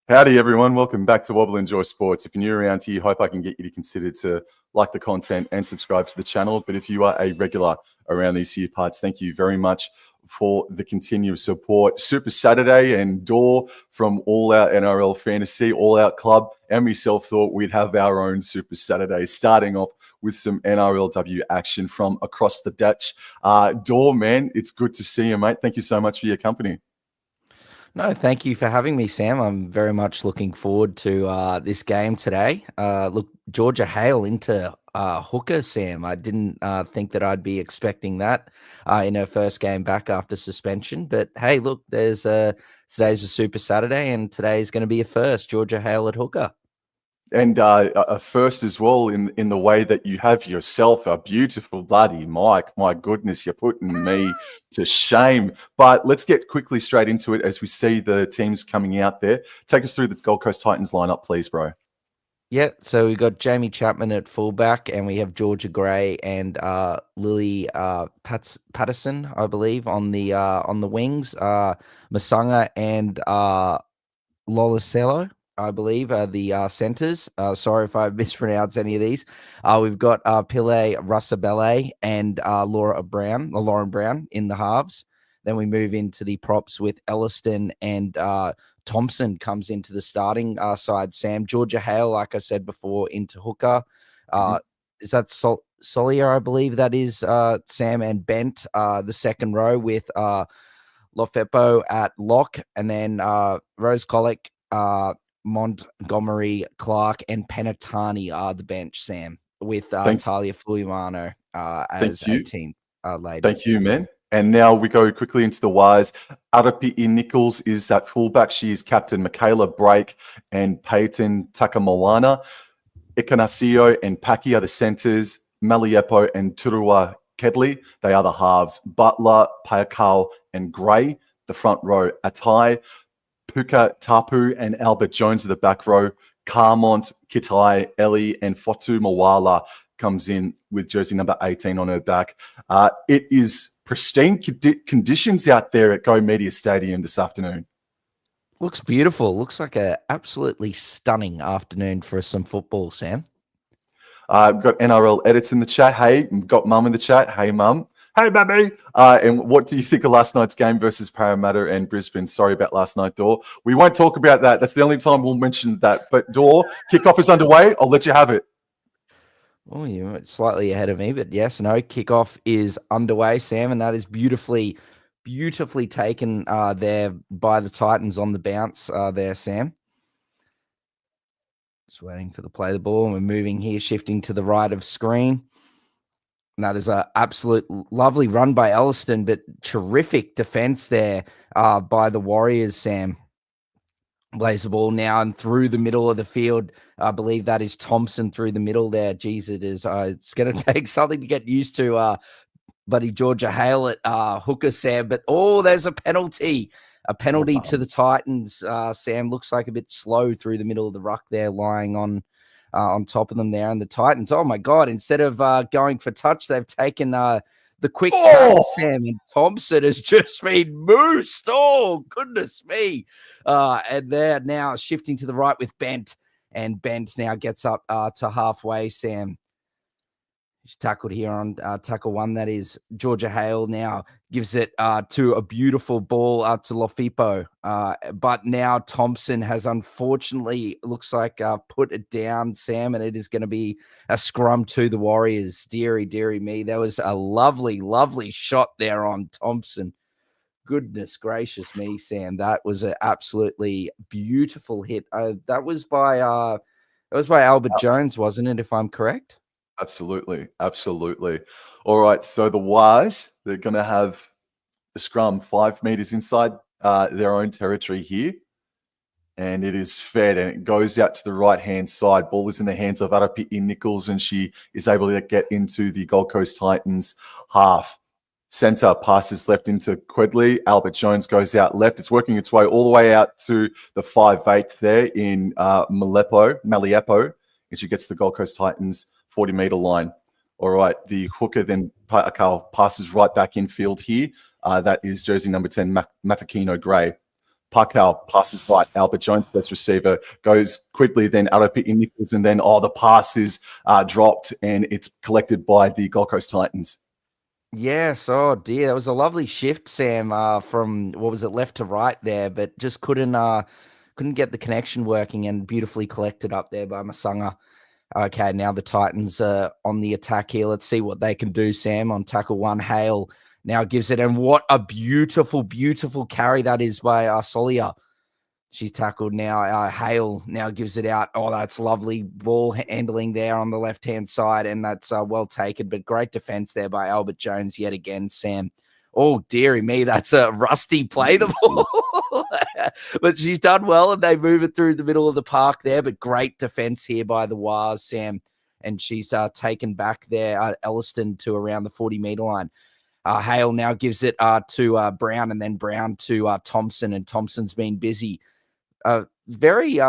Howdy, everyone. Welcome back to Wobble Enjoy Sports. If you're new around here, hope I can get you to consider to like the content and subscribe to the channel. But if you are a regular around these here parts, thank you very much for the continuous support. Super Saturday and Door from All Out NRL Fantasy, All Out Club, and myself thought we'd have our own Super Saturday, starting off with some NRLW action from across the Dutch. Door, man, it's good to see you, mate. Thank you so much for your company. No, thank you for having me, Sam. I'm very much looking forward to this game today. Look, Georgia Hale into hooker, Sam. I didn't think that I'd be expecting that in her first game back after suspension. But hey, look, today's a Super Saturday, and today's going to be a first. Georgia Hale at hooker. And a first as well in the way that you have yourself a beautiful bloody Mike. My goodness, you're putting me to shame. But let's get quickly straight into it as we see the teams coming out there. Take us through the Gold Coast Titans lineup, please, bro. Yeah, so we got Jamie Chapman at fullback, and we have Georgia Gray and Lily Patterson, I believe, on the wings. Masanga and Lolacello, I believe, are the centers. Sorry if I mispronounce any of these. We've got Pile Russabelle and Lauren Brown in the halves. Then we move into the props with Elliston and Thompson comes into the starting side. Sam, Georgia Hale, like I said before, into hooker. Is that Solier, I believe that is, Sam, and Bent, the second row with Lofepo at lock, and then Rose Colic, Montgomery, Clark, and Penatani are the bench, Sam, with Talia Fulimano as 18 later. Thank you, man. And now we go quickly into the wires. Arapi'i Nichols is that fullback. She is captain. Michaela Brake and Peyton Takamoana. Ikanasio and Paki are the centers. Maliepo and Turua Kedley, they are the halves. Butler, Payakal, and Gray, the front row. Atai, Puka Tapu, and Albert Jones are the back row. Carmont, Kitai, Ellie, and Fotu Mawala comes in with jersey number 18 on her back. It is pristine conditions out there at Go Media Stadium this afternoon. Looks beautiful. Looks like an absolutely stunning afternoon for some football, Sam. We've got NRL edits in the chat. Hey, we've got Mum in the chat. Hey, Mum. Hey, baby. And what do you think of last night's game versus Parramatta and Brisbane? Sorry about last night, Dor. We won't talk about that. That's the only time we'll mention that. But, Dor, kickoff is underway. I'll let you have it. Oh, you're slightly ahead of me, but yes, no, kickoff is underway, Sam, and that is beautifully taken there by the Titans on the bounce there, Sam. Just waiting for the play the ball, and we're moving here, shifting to the right of screen. And that is an absolute lovely run by Elliston, but terrific defense there by the Warriors, Sam. Plays the ball now and through the middle of the field. I believe that is Thompson through the middle there. Geez, it is. It's going to take something to get used to, buddy Georgia Hale at hooker, Sam. But, there's a penalty. A penalty to the Titans. Sam looks like a bit slow through the middle of the ruck there, lying on top of them there. And the Titans, oh, my God, instead of going for touch, they've taken the quick tackle, Sam, and Thompson has just been moosed. Oh, goodness me. And they're now shifting to the right with Bent, and Bent now gets up to halfway, Sam. He's tackled here on tackle one. That is Georgia Hale now gives it to a beautiful ball to Lofipo. But now Thompson has unfortunately, looks like, put it down, Sam, and it is going to be a scrum to the Warriors. Deary me. There was a lovely shot there on Thompson. Goodness gracious me, Sam. That was an absolutely beautiful hit. That was by Albert Jones, wasn't it, if I'm correct? Absolutely. All right, so the Wires, they're going to have the scrum 5 meters inside their own territory here. And it is fed, and it goes out to the right-hand side. Ball is in the hands of Arapi'i Nichols, and she is able to get into the Gold Coast Titans half. Centre passes left into Quedley. Albert Jones goes out left. It's working its way all the way out to the 5'8" there in Maliepo, and she gets the Gold Coast Titans 40-meter line. All right, the hooker then passes right back infield here. That is jersey number 10, Matakino Gray. Pakau passes right. Albert Jones, best receiver, goes quickly, then Arapi Nichols, and then, the pass is dropped, and it's collected by the Gold Coast Titans. Yes, oh dear, that was a lovely shift, Sam, from what was it, left to right there, but just couldn't get the connection working, and beautifully collected up there by Masanga. Okay, now the Titans are on the attack here. Let's see what they can do, Sam. On tackle one, Hale now gives it, and what a beautiful, beautiful carry that is by Solia. She's tackled now. Hale now gives it out. Oh, that's lovely ball handling there on the left-hand side, and that's well taken, but great defense there by Albert Jones yet again, Sam. Oh, dearie me, that's a rusty play, the ball. But she's done well, and they move it through the middle of the park there, but great defense here by the Wars, Sam. And she's taken back there, Elliston, to around the 40-meter line. Hale now gives it to Brown, and then Brown to Thompson, and Thompson's been busy. Very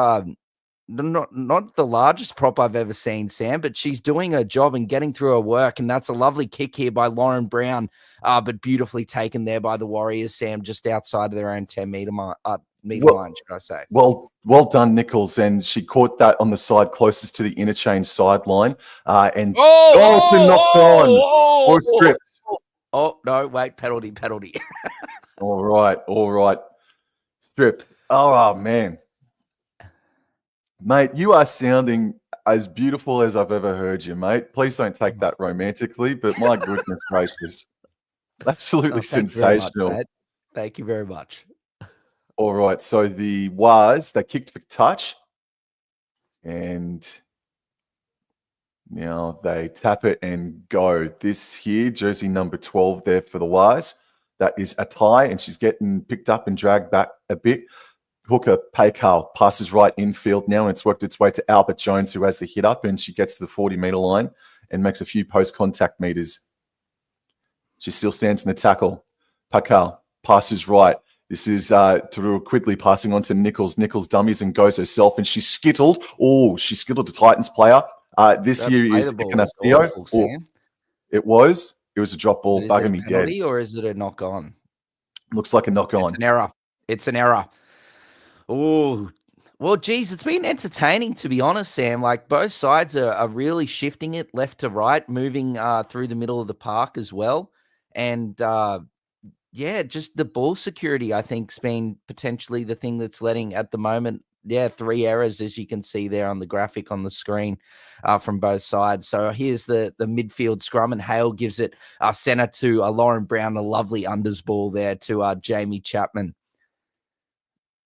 not the largest prop I've ever seen, Sam, but she's doing her job and getting through her work, and that's a lovely kick here by Lauren Brown, but beautifully taken there by the Warriors, Sam, just outside of their own 10-meter line, should I say. Well done, Nichols, and she caught that on the side closest to the interchange sideline, and knocked on, or stripped. Oh, no, wait, penalty. All right. Stripped. Oh, man. Mate, you are sounding as beautiful as I've ever heard you, mate. Please don't take that romantically, but my goodness gracious. Absolutely sensational. Much, thank you very much. All right, so the Waz, they kicked for touch, and now they tap it and go. This here, jersey number 12 there for the Waz. That is a tie, and she's getting picked up and dragged back a bit. Hooker Pakau passes right infield now, and it's worked its way to Albert Jones, who has the hit up, and she gets to the 40-meter line and makes a few post-contact meters. She still stands in the tackle. Pakau passes right. This is Tarua quickly passing on to Nichols. Nichols dummies and goes herself, and she's skittled. Oh, she skittled a Titans player. This here is Ikanasio. It was a drop ball, bugging me dead. Or is it a knock on? Looks like a knock on. It's an error. Oh, well, geez, it's been entertaining, to be honest, Sam. Like, both sides are really shifting it left to right, moving through the middle of the park as well. And, just the ball security, I think, has been potentially the thing that's letting at the moment. 3 errors, as you can see there on the graphic on the screen from both sides. So here's the midfield scrum, and Hale gives it center to Lauren Brown, a lovely unders ball there to Jamie Chapman.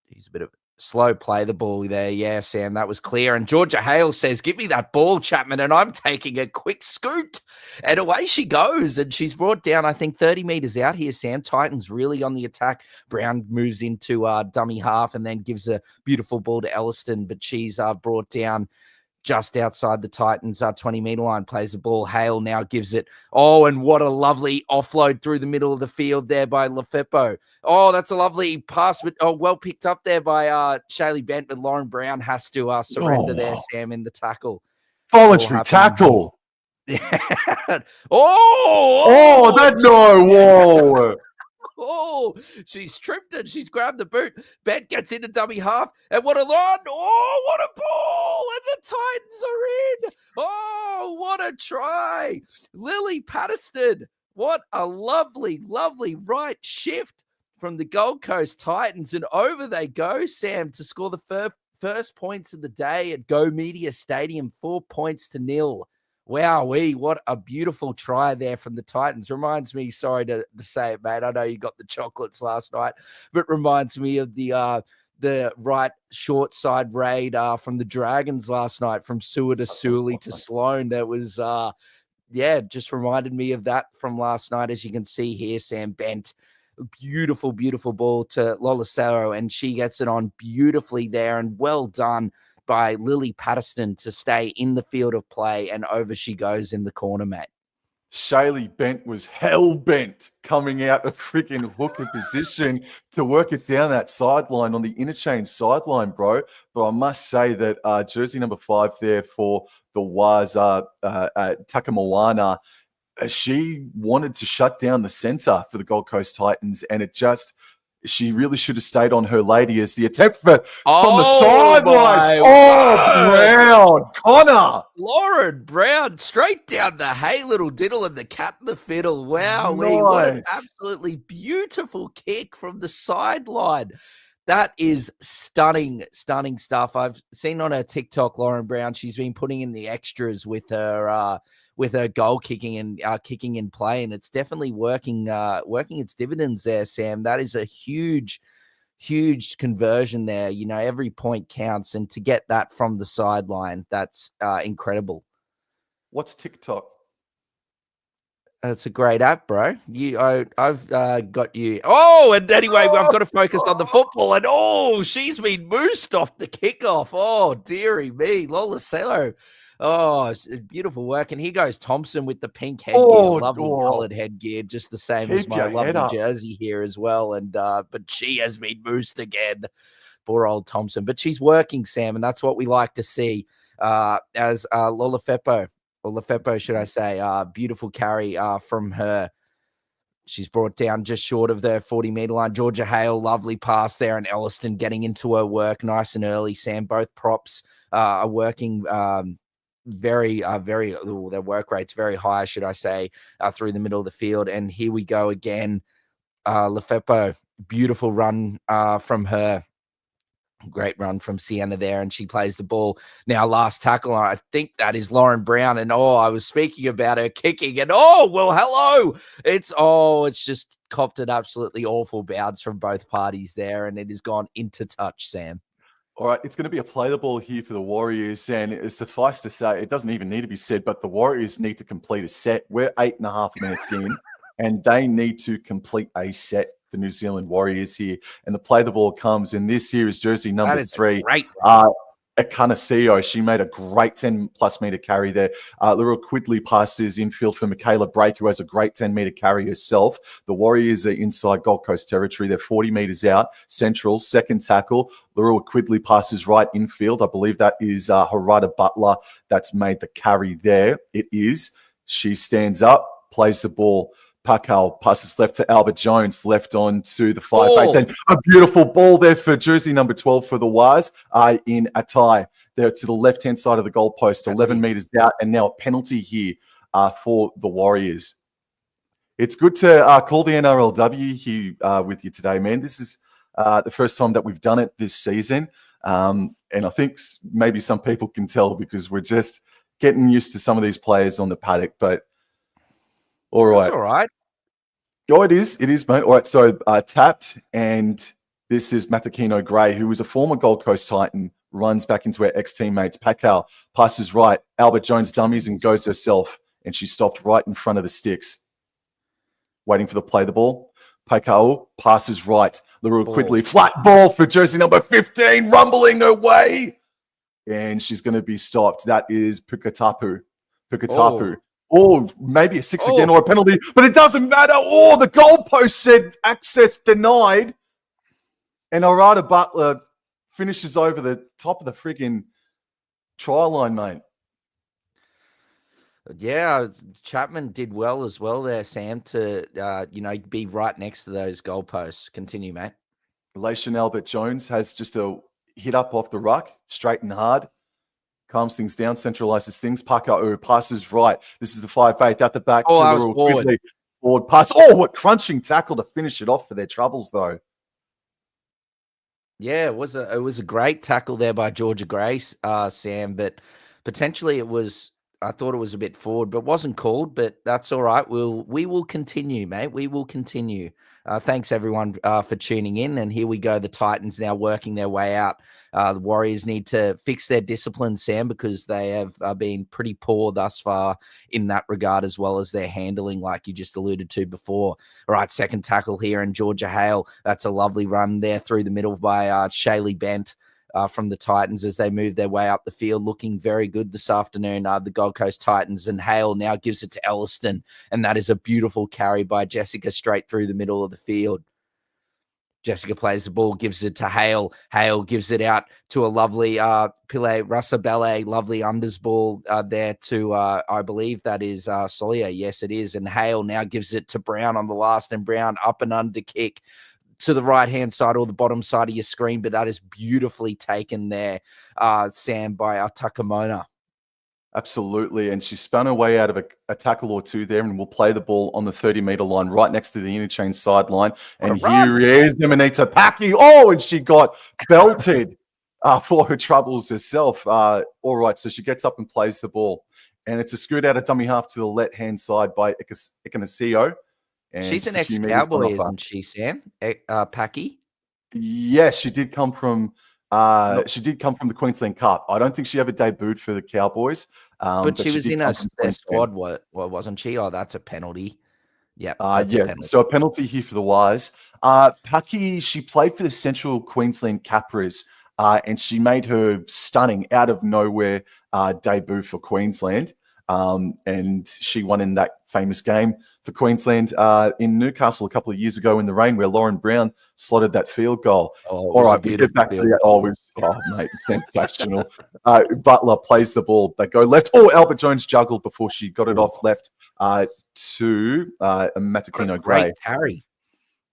He's a bit of slow play the ball there. Yeah, Sam, that was clear. And Georgia Hale says, give me that ball, Chapman, and I'm taking a quick scoot. And away she goes. And she's brought down, I think, 30 meters out here, Sam. Titans really on the attack. Brown moves into dummy half and then gives a beautiful ball to Elliston, but she's brought down just outside the Titans' 20-meter line, plays the ball. Hale now gives it. Oh, and what a lovely offload through the middle of the field there by Lefepo. Oh, that's a lovely pass, but well picked up there by Shaylee Bent, but Lauren Brown has to surrender there, Sam, in the tackle. Voluntary tackle. Whoa. Oh, she's tripped it. She's grabbed the boot. Bent gets into dummy half. And what a run. Oh, what a ball. And the Titans are in. Oh, what a try. Lily Patterson. What a lovely, lovely right shift from the Gold Coast Titans. And over they go, Sam, to score the first points of the day at Go Media Stadium, 4-0. Wow, what a beautiful try there from the Titans. Reminds me, sorry to say it, mate, I know you got the chocolates last night, but reminds me of the right short side raid from the Dragons last night, from Seward to Sully to Sloan. That was, just reminded me of that from last night. As you can see here, Sam Bent, beautiful, beautiful ball to Lola Sarro, and she gets it on beautifully there, and well done by Lily Patterson to stay in the field of play, and over she goes in the corner, mate. Shaylee Bent was hell-bent coming out of freaking hooker position to work it down that sideline on the interchange sideline, bro. But I must say that jersey number 5 there for the Waz, Takamoana, she wanted to shut down the center for the Gold Coast Titans, and it just She really should have stayed on her lady as the attempt from the Oh, sideline. my Oh, word. Brown. Connor. Lauren Brown straight down the hey little diddle and the cat and the fiddle. Wow, what an Nice. absolutely beautiful kick from the sideline. That is stunning, stunning stuff. I've seen on her TikTok, Lauren Brown, she's been putting in the extras with her goal kicking and kicking in play, and it's definitely working its dividends there, Sam. That is a huge conversion there. You know, every point counts, and to get that from the sideline, that's incredible. What's TikTok? It's a great app, bro. I've got you. Oh, and anyway, I've got to focus on the football. And she's been moosed off the kickoff. Oh, dearie me, Lola Cello. Oh, beautiful work. And here goes Thompson with the pink headgear, lovely coloured headgear, just the same as my lovely jersey here as well. And but she has been moosed again. Poor old Thompson. But she's working, Sam, and that's what we like to see. As Lola Feppo. Or Lefepo, should I say, beautiful carry from her. She's brought down just short of the 40-meter line. Georgia Hale, lovely pass there, and Elliston getting into her work nice and early. Sam, both props are working their work rate's very high, should I say, through the middle of the field. And here we go again. Lefepo, beautiful run from her. Great run from Sienna there, and she plays the ball. Now, last tackle, I think that is Lauren Brown. And I was speaking about her kicking, and hello. It's just copped an absolutely awful bounce from both parties there, and it has gone into touch, Sam. All right, it's going to be a play the ball here for the Warriors, and it's suffice to say, it doesn't even need to be said, but the Warriors need to complete a set. We're 8.5 minutes in, and they need to complete a set. The New Zealand Warriors here, and the play the ball comes, and this here is jersey number 3. Great. Ekanasio, she made a great 10+ meter carry there. Little Quidley passes infield for Michaela Brake, who has a great 10-meter carry herself. The Warriors are inside Gold Coast territory. They're 40 meters out. Central, second tackle. Little Quidley passes right infield. I believe that is Harada Butler that's made the carry there. It is. She stands up, plays the ball. Pakal passes left to Albert Jones, left on to the 5'8". Then a beautiful ball there for jersey number 12 for the Wires in Atai. There to the left-hand side of the goalpost, 11 meters out, and now a penalty here for the Warriors. It's good to call the NRLW here with you today, man. This is the first time that we've done it this season, and I think maybe some people can tell because we're just getting used to some of these players on the paddock, but all right. That's all right. Oh, it is, mate. All right, so tapped, and this is Matakino Gray, who is a former Gold Coast Titan, runs back into her ex-teammates. Pakal passes right. Albert Jones dummies and goes herself, and she stopped right in front of the sticks, waiting for the play the ball. Pakal passes right. Larue quickly, flat ball for jersey number 15, rumbling her way, and she's going to be stopped. That is Pukatapu. Maybe a 6 again or a penalty, but it doesn't matter. The goalpost said access denied. And Harada Butler finishes over the top of the friggin' try line, mate. Yeah, Chapman did well as well there, Sam, to be right next to those goalposts. Continue, mate. Relation Albert Jones has just a hit up off the ruck, straight and hard. Calms things down, centralizes things. Paka'u passes right. This is the 5'8" out the back to Little Quidley. Forward pass. What crunching tackle to finish it off for their troubles, though. Yeah, it was a great tackle there by Georgia Grace, Sam, but potentially I thought it was a bit forward, but wasn't called, but that's all right. We will continue, mate. We will continue. Thanks, everyone, for tuning in. And here we go. The Titans now working their way out. The Warriors need to fix their discipline, Sam, because they have been pretty poor thus far in that regard, as well as their handling, like you just alluded to before. All right, second tackle here, and Georgia Hale. That's a lovely run there through the middle by Shaylee Bent. From the Titans as they move their way up the field, looking very good this afternoon. The Gold Coast Titans, and Hale now gives it to Elliston, and that is a beautiful carry by Jessica straight through the middle of the field. Jessica plays the ball, gives it to Hale. Hale gives it out to a lovely Pile Rasabelle, lovely unders ball there to, I believe that is Solia. Yes, it is. And Hale now gives it to Brown on the last, and Brown up and under kick. to the right-hand side or the bottom side of your screen, but that is beautifully taken there, Sam, by Takamona. Absolutely. And she spun her way out of a tackle or two there and will play the ball on the 30-meter line right next to the interchange sideline. And here is Emanita Paki. Oh, and she got belted for her troubles herself. All right, so she gets up and plays the ball. And it's a scoot out of dummy half to the left-hand side by Ikanasio. She's an ex-Cowboy, isn't she, Sam? Paki? Yes, she did come from she did come from the Queensland Cup. I don't think she ever debuted for the Cowboys. But she was in their squad, what wasn't she? Oh, that's a penalty. Yeah, that's a penalty. So a penalty here for the Wires. Paki, she played for the Central Queensland Capras, and she made her stunning out of nowhere debut for Queensland. And she won in that famous game for Queensland in Newcastle a couple of years ago in the rain, where Lauren Brown slotted that field goal. All right, we get back to that. Mate, sensational. Butler plays the ball. They go left. Oh, Albert Jones juggled before she got it off left to Matakino Gray. Great carry.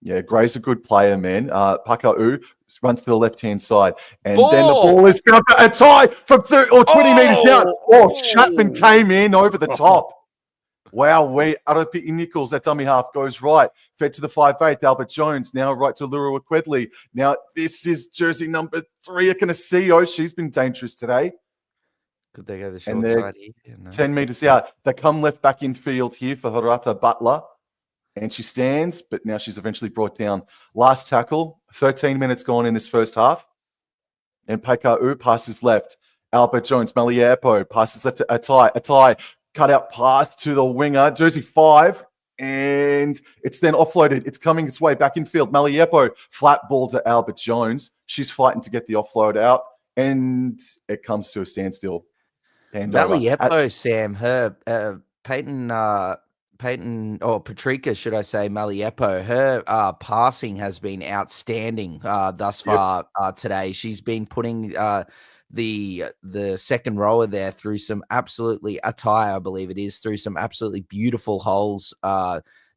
Yeah, Gray's a good player, man. Paka'u runs to the left-hand side. And then the ball is going to a tie from 30 or 20 meters out. Oh, Chapman came in over the top. Wow, Arapi Nichols, that dummy half goes right. Fed to the 5'8", Albert Jones. Now right to Lura Quedley. Now this is jersey number 3, Akanasio. She's been dangerous today. Could they go the short side here? Yeah, no. 10 meters out. They come left back in field here for Hirata Butler. And she stands, but now she's eventually brought down. Last tackle, 13 minutes gone in this first half. And Paka'u passes left. Albert Jones, Maliepo passes left to Atai. Atai, cut out pass to the winger, jersey 5. And it's then offloaded. It's coming its way back in field. Maliepo, flat ball to Albert Jones. She's fighting to get the offload out. And it comes to a standstill. Maliepo, Sam, her Patrika, should I say, Maliepo, her passing has been outstanding thus far today. She's been putting the second rower there through some absolutely Atai, I believe it is, through some absolutely beautiful holes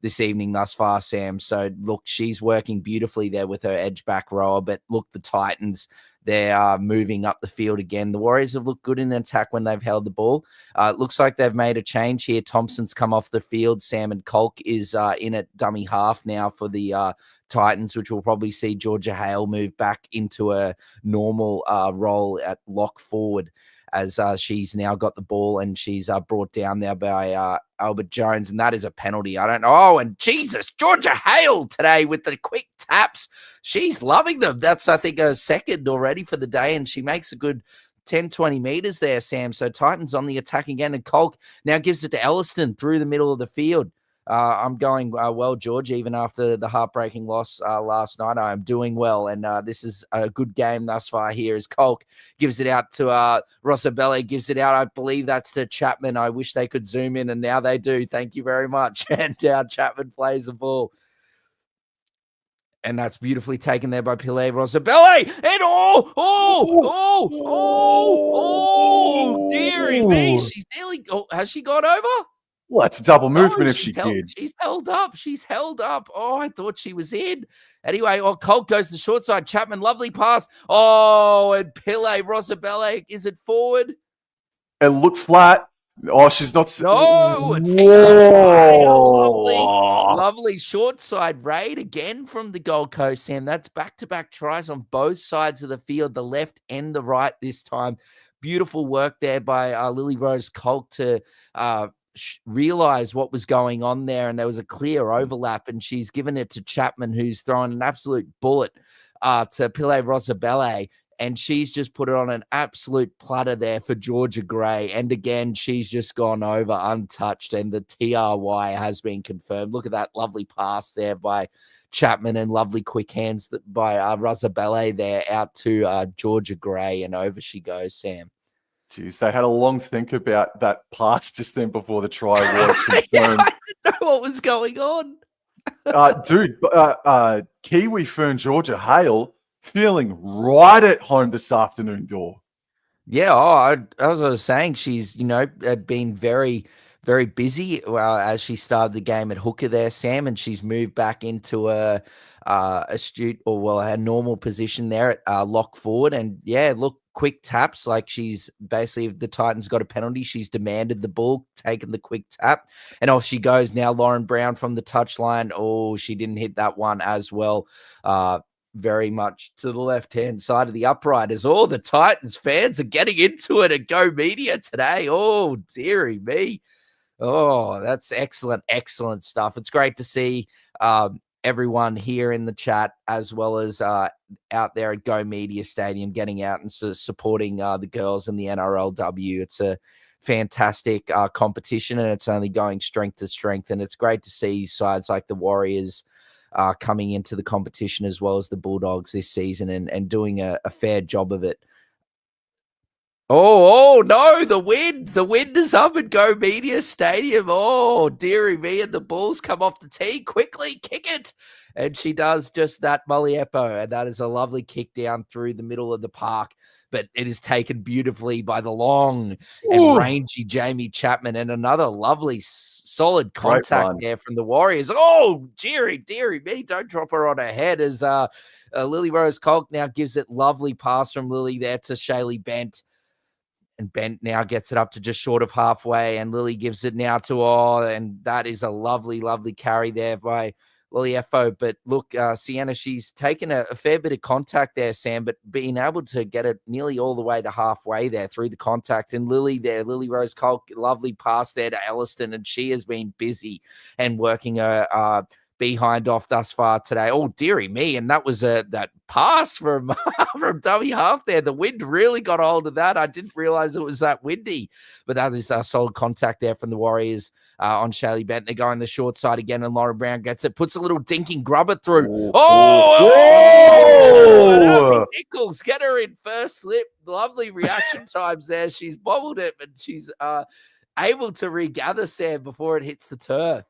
this evening thus far, Sam. So look, she's working beautifully there with her edge back rower. But look, the Titans, they are moving up the field again. The Warriors have looked good in attack when they've held the ball. It looks like they've made a change here. Thompson's come off the field. Sam and Kolk is in at dummy half now for the Titans, which will probably see Georgia Hale move back into a normal role at lock forward, as she's now got the ball and she's brought down there by Albert Jones, and that is a penalty. I don't know. Oh, and Jesus, Georgia Hale today with the quick taps. She's loving them. That's, I think, her second already for the day, and she makes a good 10, 20 meters there, Sam. So Titans on the attack again, and Kolk now gives it to Elliston through the middle of the field. I'm going well, George, even after the heartbreaking loss last night. I am doing well, and this is a good game thus far here as Kolk gives it out to Rosabelle, gives it out. I believe that's to Chapman. I wish they could zoom in, and now they do. Thank you very much. And now Chapman plays the ball. And that's beautifully taken there by Pile Rosabelle. And dearie me. She's nearly, has she got over? Well, that's a double movement if she did. She's held up. She's held up. Oh, I thought she was in. Anyway, Colt goes to the short side. Chapman, lovely pass. Oh, and Pile Rosabelle, is it forward? It looked flat. Oh, she's not. No, it's lovely short side raid again from the Gold Coast, Sam. That's back-to-back tries on both sides of the field, the left and the right this time. Beautiful work there by Lily Rose Colt to realize what was going on there, and there was a clear overlap, and she's given it to Chapman, who's thrown an absolute bullet to Pile Rosabelle. And she's just put it on an absolute platter there for Georgia Gray. And again, she's just gone over untouched. And the TRY has been confirmed. Look at that lovely pass there by Chapman and lovely quick hands by Rosabelle there out to Georgia Gray. And over she goes, Sam. Jeez, they had a long think about that pass just then before the try was confirmed. Yeah, I didn't know what was going on. Kiwi Fern Georgia Hale feeling right at home this afternoon, Dor. Yeah, as I was saying, she's, had been very, very busy as she started the game at hooker there, Sam, and she's moved back into a astute her normal position there at lock forward. And yeah, look, quick taps, like she's basically, if the Titans got a penalty, she's demanded the ball, taken the quick tap, and off she goes now. Lauren Brown from the touchline. Oh, she didn't hit that one as well. Very much to the left-hand side of the upright, as all the Titans fans are getting into it at Go Media today. Oh, dearie me. Oh, that's excellent, excellent stuff. It's great to see everyone here in the chat, as well as out there at Go Media Stadium, getting out and supporting the girls in the NRLW. It's a fantastic competition, and it's only going strength to strength. And it's great to see sides like the Warriors coming into the competition, as well as the Bulldogs this season, and doing a fair job of it. Oh no, the wind is up at Go Media Stadium. Oh, dearie me, and the balls come off the tee. Quickly, kick it. And she does just that, Muliepo, and that is a lovely kick down through the middle of the park. But it is taken beautifully by the long and rangy Jamie Chapman, and another lovely, solid contact there from the Warriors. Oh, dearie me, don't drop her on her head, as Lily Rose Colk now gives it lovely pass from Lily there to Shaylee Bent. And Bent now gets it up to just short of halfway, and Lily gives it now to and that is a lovely, lovely carry there by Liliefo. But look, Sienna, she's taken a fair bit of contact there, Sam, but being able to get it nearly all the way to halfway there through the contact. And Lily Rose Cole, lovely pass there to Elliston, and she has been busy and working her behind off thus far today. Oh, dearie me. And that was that pass from from dummy half there. The wind really got hold of that. I didn't realize it was that windy, but that is a solid contact there from the Warriors on Shaylee Bent. They're going the short side again, and Lauren Brown gets it, puts a little dinking grubber through. Nichols, get her in first slip. Lovely reaction times there. She's bobbled it, but she's able to regather, Sam, before it hits the turf.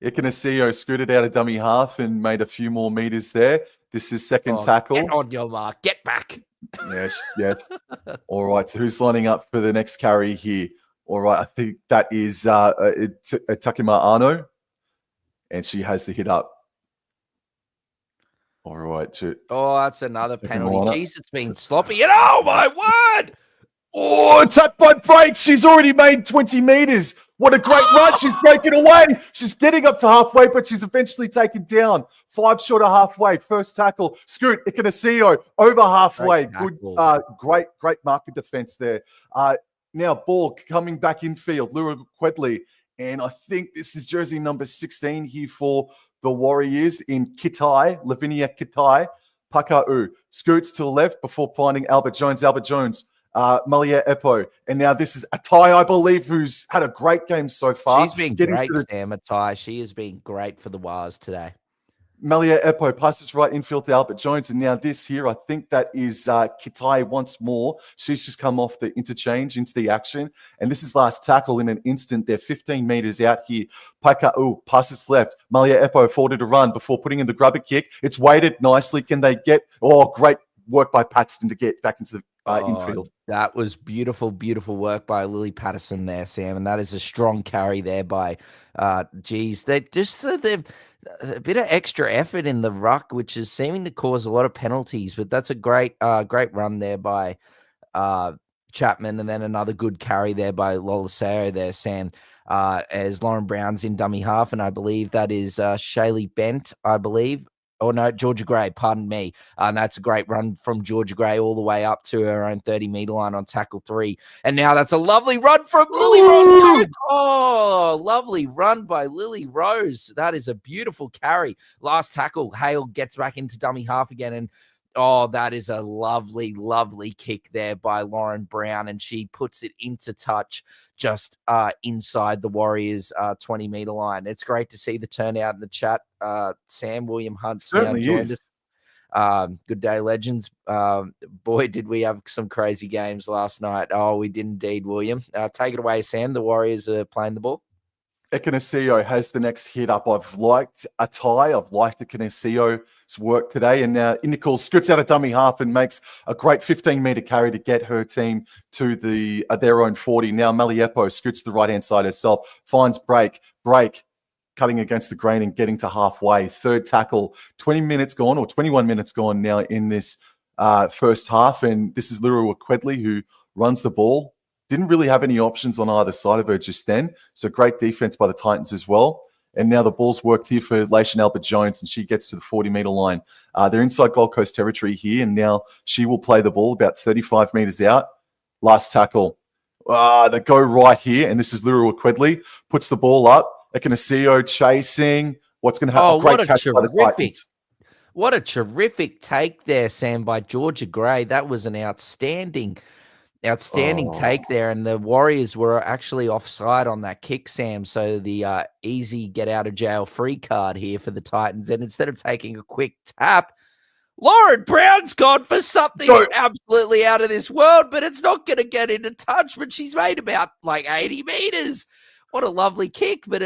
Ikanasio scooted out of dummy half and made a few more meters there. This is second tackle. Get on your mark. Get back. Yes. All right. So who's lining up for the next carry here? All right. I think that is Takima Ano. And she has the hit up. All right. That's another penalty. Jeez, it's been sloppy. And oh, my word. Oh, tap by break. She's already made 20 meters. What a great run. She's breaking away. She's getting up to halfway, but she's eventually taken down. 5 short of halfway. First tackle. Scoot Ikanasio over halfway. Good, great market defense there. Now, ball coming back infield. Lura Quedley. And I think this is jersey number 16 here for the Warriors in Kitai, Lavinia Kitai. Paka'u. Scoots to the left before finding Albert Jones. Malia Epo, and now this is Atai, I believe, who's had a great game so far. She's been great, Sam Atai. She has been great for the Wars today. Malia Epo passes right infield to Albert Jones, and now this here, I think that is Kitai once more. She's just come off the interchange into the action, and this is last tackle in an instant. They're 15 meters out here. Paka'u passes left. Malia Epo forwarded a run before putting in the grubber kick. It's weighted nicely. Can they get? Oh, great work by Paxton to get back into the infield. That was beautiful work by Lily Patterson there, Sam, and that is a strong carry there by they just they've a bit of extra effort in the ruck, which is seeming to cause a lot of penalties, but that's a great run there by Chapman, and then another good carry there by Lolaseo there, Sam, as Lauren Brown's in dummy half, and I believe that is Shaylee Bent, I believe. Oh, no, Georgia Gray, pardon me. And that's a great run from Georgia Gray all the way up to her own 30-meter line on tackle 3. And now that's a lovely run from Lily Rose. Oh, lovely run by Lily Rose. That is a beautiful carry. Last tackle, Hale gets back into dummy half again, and that is a lovely, lovely kick there by Lauren Brown, and she puts it into touch just inside the Warriors' 20-meter line. It's great to see the turnout in the chat. Sam William Hunt's now joined us. Good day, legends. Boy, did we have some crazy games last night. Oh, we did indeed, William. Take it away, Sam. The Warriors are playing the ball. Ekanasio has the next hit up. I've liked a tie. I've liked Ekanasio's work today. And now Nichols scoots out a dummy half and makes a great 15-meter carry to get her team to their own 40. Now Maliepo scoots to the right-hand side herself, finds break, cutting against the grain and getting to halfway. Third tackle, 20 minutes gone or 21 minutes gone now in this first half. And this is Liru Quedley who runs the ball. Didn't really have any options on either side of her just then. So great defense by the Titans as well. And now the ball's worked here for Laishan Albert-Jones, and she gets to the 40-meter line. They're inside Gold Coast territory here, and now she will play the ball about 35 meters out. Last tackle. They go right here, and this is Liru Quedley. Puts the ball up. Ekanasio chasing. What's going to happen? Great catch by the Titans. What a terrific take there, Sam, by Georgia Gray. That was an outstanding take there, and the Warriors were actually offside on that kick, Sam, so the easy get out of jail free card here for the Titans. And instead of taking a quick tap, Lauren Brown's gone for something absolutely out of this world, but it's not going to get into touch, but she's made about like 80 meters. What a lovely kick, but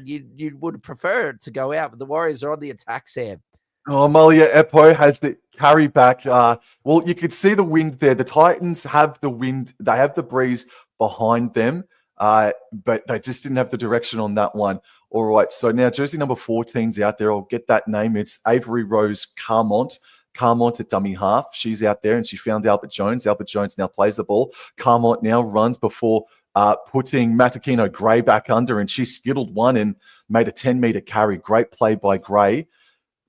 you would prefer it to go out, but the Warriors are on the attack, Sam. Oh, Malia Epo has the carry back. Well, you could see the wind there. The Titans have the wind. They have the breeze behind them, but they just didn't have the direction on that one. All right, so now jersey number 14's out there. I'll get that name. It's Avery Rose Carmont. Carmont at dummy half. She's out there, and she found Albert Jones. Albert Jones now plays the ball. Carmont now runs before putting Matakino Gray back under, and she skittled one and made a 10-meter carry. Great play by Gray.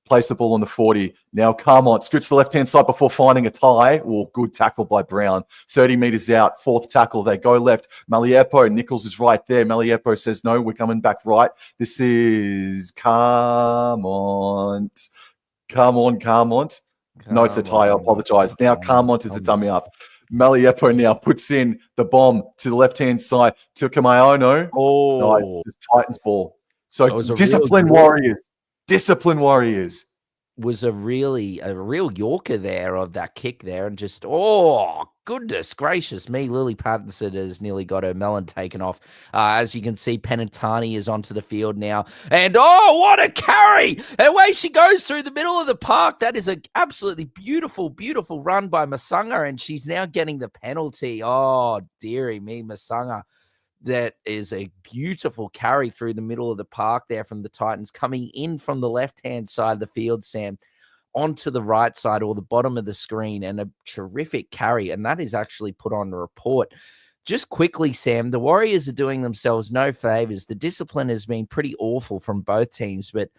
Place the ball on the 40. Now Carmont scoots to the left-hand side before finding a tie. Oh, good tackle by Brown. 30 meters out. Fourth tackle. They go left. Maliepo. Nichols is right there. Maliepo says, no, we're coming back right. This is Carmont. No, it's a tie. I apologize. Now Carmont is a dummy up. Maliepo now puts in the bomb to the left-hand side to Kamayono. Oh, nice. Just Titans ball. So disciplined Warriors. Discipline Warriors. Was a real Yorker there of that kick there, and just goodness gracious me, Lily Pattinson has nearly got her melon taken off. As you can see, Penatani is onto the field now, and what a carry! And away she goes through the middle of the park. That is an absolutely beautiful run by Masanga, and she's now getting the penalty. Oh dearie me, Masanga. That is a beautiful carry through the middle of the park there from the Titans, coming in from the left-hand side of the field, Sam, onto the right side or the bottom of the screen, and a terrific carry. And that is actually put on the report. Just quickly, Sam, the Warriors are doing themselves no favors. The discipline has been pretty awful from both teams, but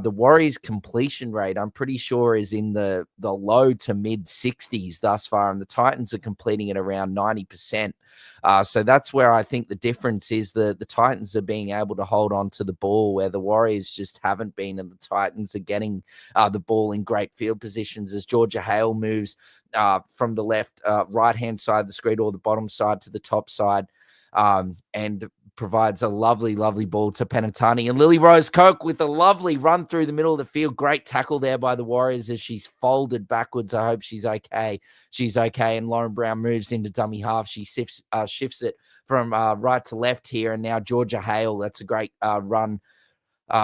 the Warriors' completion rate, I'm pretty sure, is in the low to mid 60s thus far, and the Titans are completing it around 90%. So that's where I think the difference is. The Titans are being able to hold on to the ball, where the Warriors just haven't been, and the Titans are getting the ball in great field positions as Georgia Hale moves from the left, right-hand side of the screen or the bottom side to the top side, and provides a lovely ball to Penatani. And Lily Rose Coke with a lovely run through the middle of the field. Great tackle there by the Warriors as she's folded backwards. I hope she's okay. She's okay. And Lauren Brown moves into dummy half. She shifts it from right to left here. And now Georgia Hale. That's a great run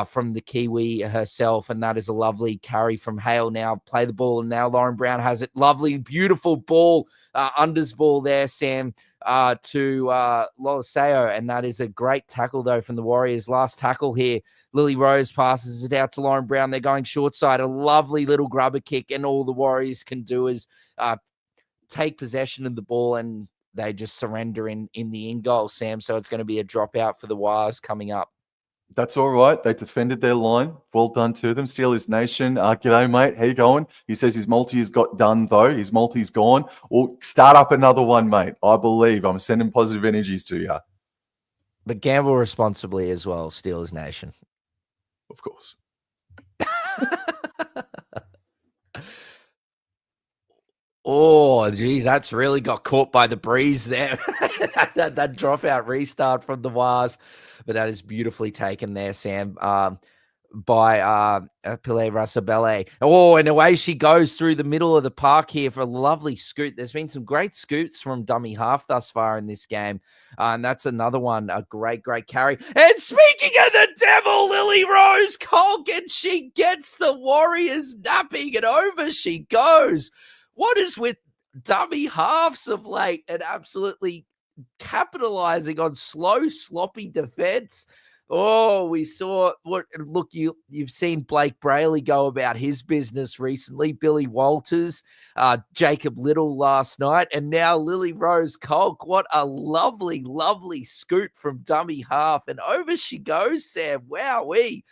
from the Kiwi herself, and that is a lovely carry from Hale. Now play the ball, and now Lauren Brown has it. Lovely, beautiful ball, unders ball there, Sam, to Loliseo, and that is a great tackle, though, from the Warriors. Last tackle here. Lily Rose passes it out to Lauren Brown. They're going short side, a lovely little grubber kick, and all the Warriors can do is take possession of the ball, and they just surrender in the in goal, Sam. So it's going to be a dropout for the Wires coming up. That's all right. They defended their line. Well done to them. Steelers Nation. G'day, mate. How you going? He says his multi has got done, though. His multi's gone. We'll start up another one, mate. I believe. I'm sending positive energies to you. But gamble responsibly as well, Steelers Nation. Of course. Oh, geez, that's really got caught by the breeze there. that dropout restart from the Wars. But that is beautifully taken there, Sam. by Pile Rasabelle. Oh, and away she goes through the middle of the park here for a lovely scoot. There's been some great scoots from dummy half thus far in this game. And that's another one, a great carry. And speaking of the devil, Lily Rose Colk, and she gets the Warriors napping, and over she goes. What is with dummy halves of late and absolutely capitalizing on slow, sloppy defense? Oh, we saw you've seen Blake Brayley go about his business recently, Billy Walters, Jacob Little last night, and now Lily Rose Colk. What a lovely, lovely scoot from dummy half. And over she goes, Sam. Wowee.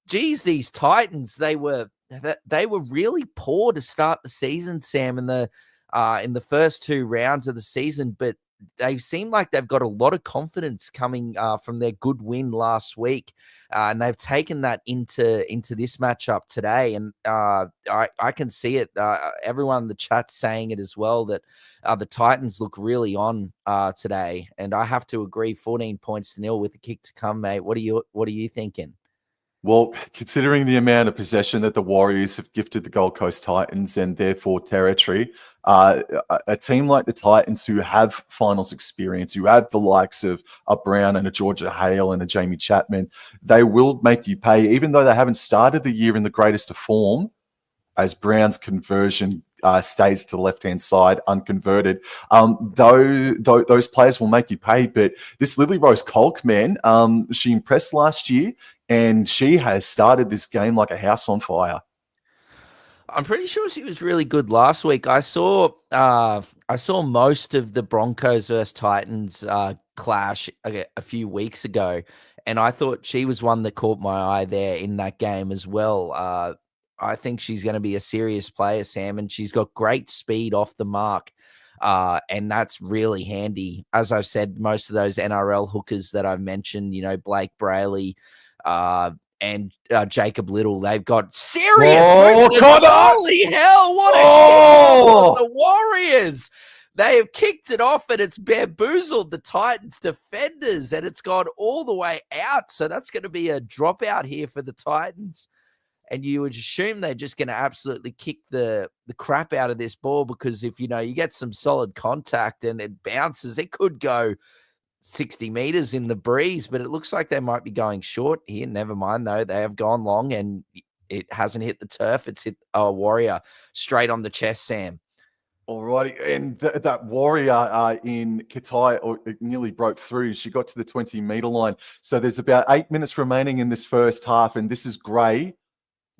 Geez, these Titans, they were really poor to start the season, Sam, in the first 2 rounds of the season, but they seem like they've got a lot of confidence coming from their good win last week, and they've taken that into this matchup today. And I can see it. Everyone in the chat saying it as well, that the Titans look really on today, and I have to agree. 14 points to 0 with the kick to come, mate. What are you thinking? Well, considering the amount of possession that the Warriors have gifted the Gold Coast Titans and therefore territory, a team like the Titans, who have finals experience, who have the likes of a Brown and a Georgia Hale and a Jamie Chapman, they will make you pay, even though they haven't started the year in the greatest of form, as Brown's conversion stays to the left-hand side unconverted. Those players will make you pay. But this Lily Rose Colk, man, she impressed last year, and she has started this game like a house on fire. I'm pretty sure she was really good last week. I saw most of the Broncos versus Titans clash a few weeks ago, and I thought she was one that caught my eye there in that game as well. I think she's going to be a serious player, Sam, and she's got great speed off the mark. And that's really handy. As I've said, most of those NRL hookers that I've mentioned, Blake Brayley, and Jacob Little, they've got serious movement. Holy hell, what a kick off of the Warriors. They have kicked it off, and it's bamboozled the Titans defenders, and it's gone all the way out. So that's going to be a dropout here for the Titans. And you would assume they're just going to absolutely kick the crap out of this ball, because if, you get some solid contact and it bounces, it could go 60 meters in the breeze, but it looks like they might be going short here. Never mind, though. They have gone long, and it hasn't hit the turf. It's hit a Warrior straight on the chest, Sam. Alrighty, and that Warrior in Katai nearly broke through. She got to the 20-meter line. So there's about 8 minutes remaining in this first half, and this is Gray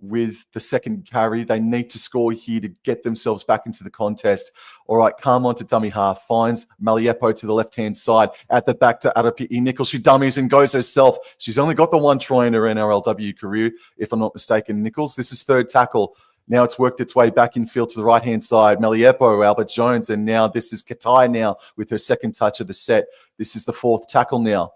with the second carry. They need to score here to get themselves back into the contest. All right, Carmon to dummy half, finds Maliepo to the left-hand side, at the back to Arapi'i Nichols. She dummies and goes herself. She's only got the one try in her NRLW career, if I'm not mistaken, Nichols. This is third tackle. Now it's worked its way back in field to the right-hand side. Maliepo, Albert Jones, and now this is Katai now with her second touch of the set. This is the fourth tackle now,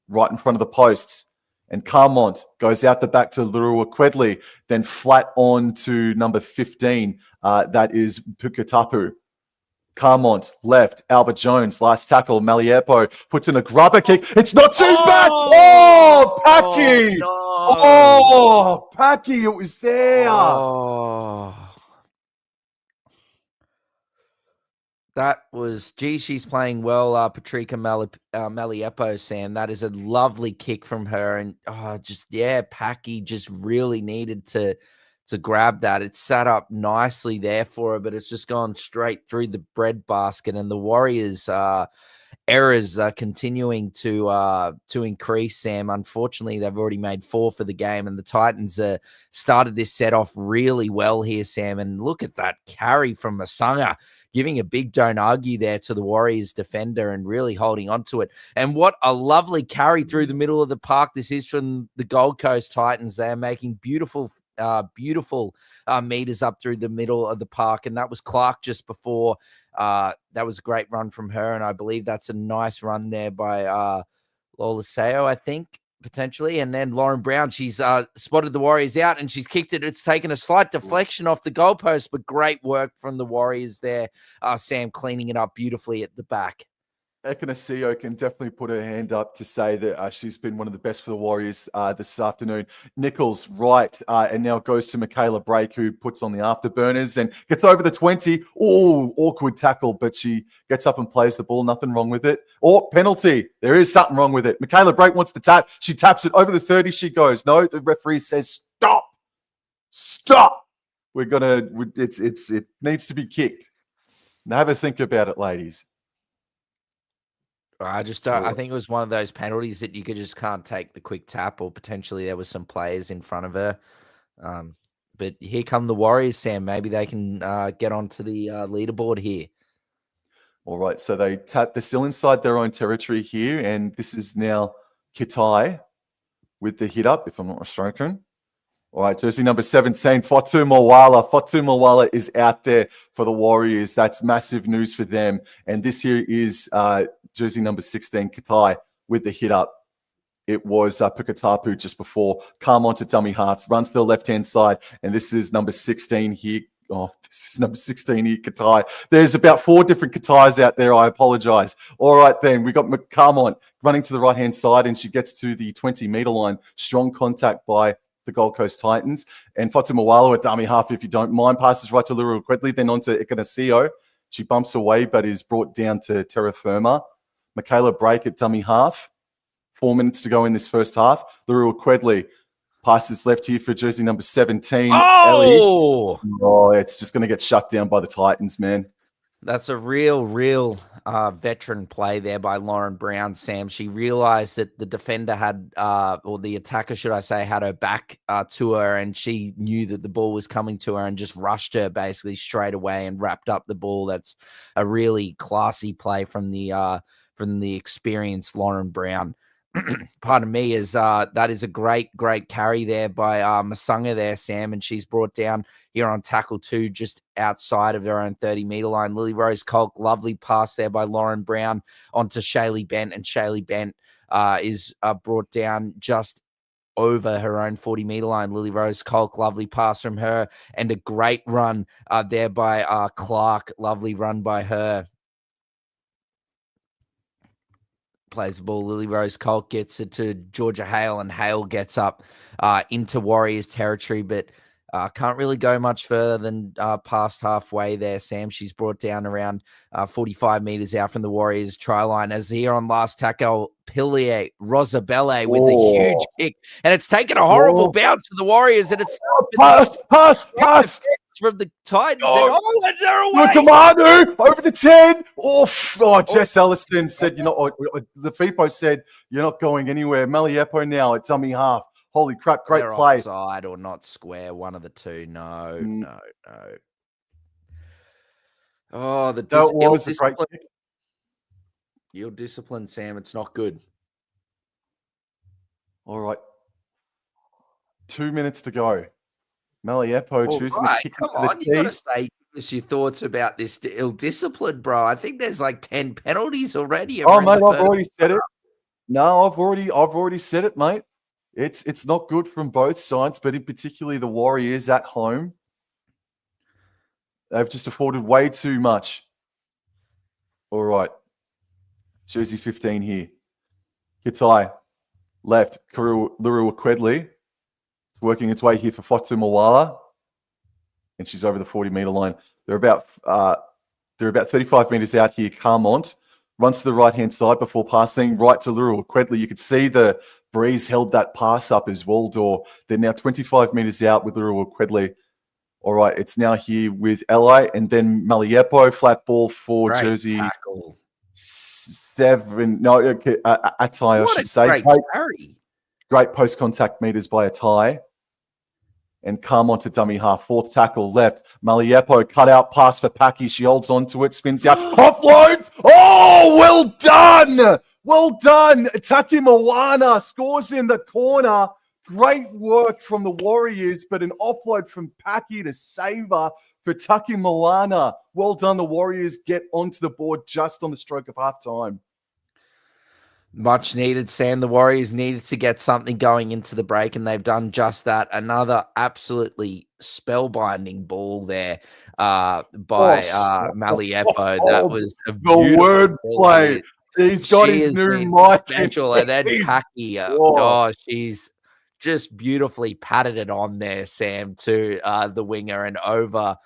right in front of the posts. And Carmont goes out the back to Lurua Quedley, then flat on to number 15. That is Pukatapu. Carmont left. Albert Jones, last tackle. Maliepo puts in a grubber kick. It's not too bad. Oh, Packy. No. Oh, Packy, it was there. Oh. That was, geez, she's playing well, Patrika Maliepo, Sam. That is a lovely kick from her. And Packy just really needed to grab that. It sat up nicely there for her, but it's just gone straight through the bread basket. And the Warriors' errors are continuing to increase, Sam. Unfortunately, they've already made 4 for the game, and the Titans started this set off really well here, Sam. And look at that carry from Masanga, giving a big don't argue there to the Warriors defender and really holding on to it. And what a lovely carry through the middle of the park. This is from the Gold Coast Titans. They are making beautiful meters up through the middle of the park. And that was Clark just before. That was a great run from her. And I believe that's a nice run there by Lola Sayo, I think, potentially. And then Lauren Brown, she's spotted the Warriors out and she's kicked it. It's taken a slight deflection off the goalpost, but great work from the Warriors there. Sam cleaning it up beautifully at the back. Ekanasio can definitely put her hand up to say that she's been one of the best for the Warriors this afternoon. Nichols, right, and now goes to Michaela Brake, who puts on the afterburners and gets over the 20. Oh, awkward tackle, but she gets up and plays the ball. Nothing wrong with it. Or penalty. There is something wrong with it. Michaela Brake wants to tap. She taps it over the 30. She goes. No, the referee says stop. Stop. It needs to be kicked. Now have a think about it, ladies. I just don't. I think it was one of those penalties that you can't take the quick tap, or potentially there was some players in front of her. But here come the Warriors, Sam. Maybe they can get onto the leaderboard here. All right, so they tap. They're still inside their own territory here, and this is now Kitai with the hit up, if I'm not mistaken. All right, jersey number 17, Fotu Mawala. Fotu Mawala is out there for the Warriors. That's massive news for them. And this here is jersey number 16, Kitai, with the hit up. It was Pukatapu just before. Carmon to dummy half, runs to the left-hand side. And this is number 16 here. Oh, this is number 16 here, Kitai. There's about 4 different Kitais out there. I apologize. All right, then. We got Carmon running to the right-hand side, and she gets to the 20-meter line. Strong contact by the Gold Coast Titans. And Fotumawalo, a dummy half, if you don't mind, passes right to Luru Quedley, then on to Ikanasio. She bumps away, but is brought down to Terra Firma. Michaela Brake at dummy half. 4 minutes to go in this first half. Luru Quedley passes left here for jersey number 17. Oh! Ellie. Oh, it's just going to get shut down by the Titans, man. That's a real veteran play there by Lauren Brown, Sam. She realized that the defender had, or the attacker, should I say, had her back to her, and she knew that the ball was coming to her and just rushed her basically straight away and wrapped up the ball. That's a really classy play from the experienced Lauren Brown. Pardon me, that is a great carry there by Masanga there, Sam, and she's brought down here on tackle 2, just outside of their own 30-meter line. Lily Rose Colk, lovely pass there by Lauren Brown onto Shaylee Bent, and Shaylee Bent is brought down just over her own 40-meter line. Lily Rose Colk, lovely pass from her, and a great run there by Clark, lovely run by her. Plays the ball. Lily Rose Colk gets it to Georgia Hale, and Hale gets up into Warriors territory, but can't really go much further than past halfway there, Sam. She's brought down around 45 meters out from the Warriors try line. As here on last tackle, Pilier Rosabelle with the huge kick, and it's taken a horrible bounce for the Warriors, and it's pass from the Titans. And they're away. Kamanu over the 10. Jess Elliston said, the FIPO said, you're not going anywhere. Maliepo now at dummy half. Holy crap, great play. Offside or not square, one of the two. No. Oh, that was a great kick. Ill discipline, Sam. It's not good. All right. 2 minutes to go. Maliepo choosing the kick. Come on, you got to say your thoughts about this ill discipline, bro. I think there's like 10 penalties already. Oh, mate, I've already said it. No, I've already said it, mate. It's not good from both sides, but in particularly the Warriors at home. They've just afforded way too much. All right. Jersey 15 here. Kitai, left. Luru Quedley. It's working its way here for Fotu Mawala. And she's over the 40-meter line. They're about 35 meters out here. Carmont runs to the right-hand side before passing right to Luru Quedley. You could see the breeze held that pass up as well, Dor. They're now 25 meters out with Luru Quedley. All right, it's now here with Eli and then Maliepo, flat ball for great jersey tackle. 7. No, okay, Atai, I should say. Great post-contact meters by Atai. And Carmon to dummy half. 4th tackle left. Maliepo cut out pass for Paki. She holds on to it, spins out. Offloads! Oh, well done! Well done! Taki Moana scores in the corner. Great work from the Warriors, but an offload from Paki to save her for Taki Moana. Well done. The Warriors get onto the board just on the stroke of halftime. Much needed, Sam. The Warriors needed to get something going into the break, and they've done just that. Another absolutely spellbinding ball there by Maliepo. That was a the word play. He's got She his has new been mic. special. And then He's- Paki, Whoa. she's just beautifully patted it on there, Sam, to the winger and over.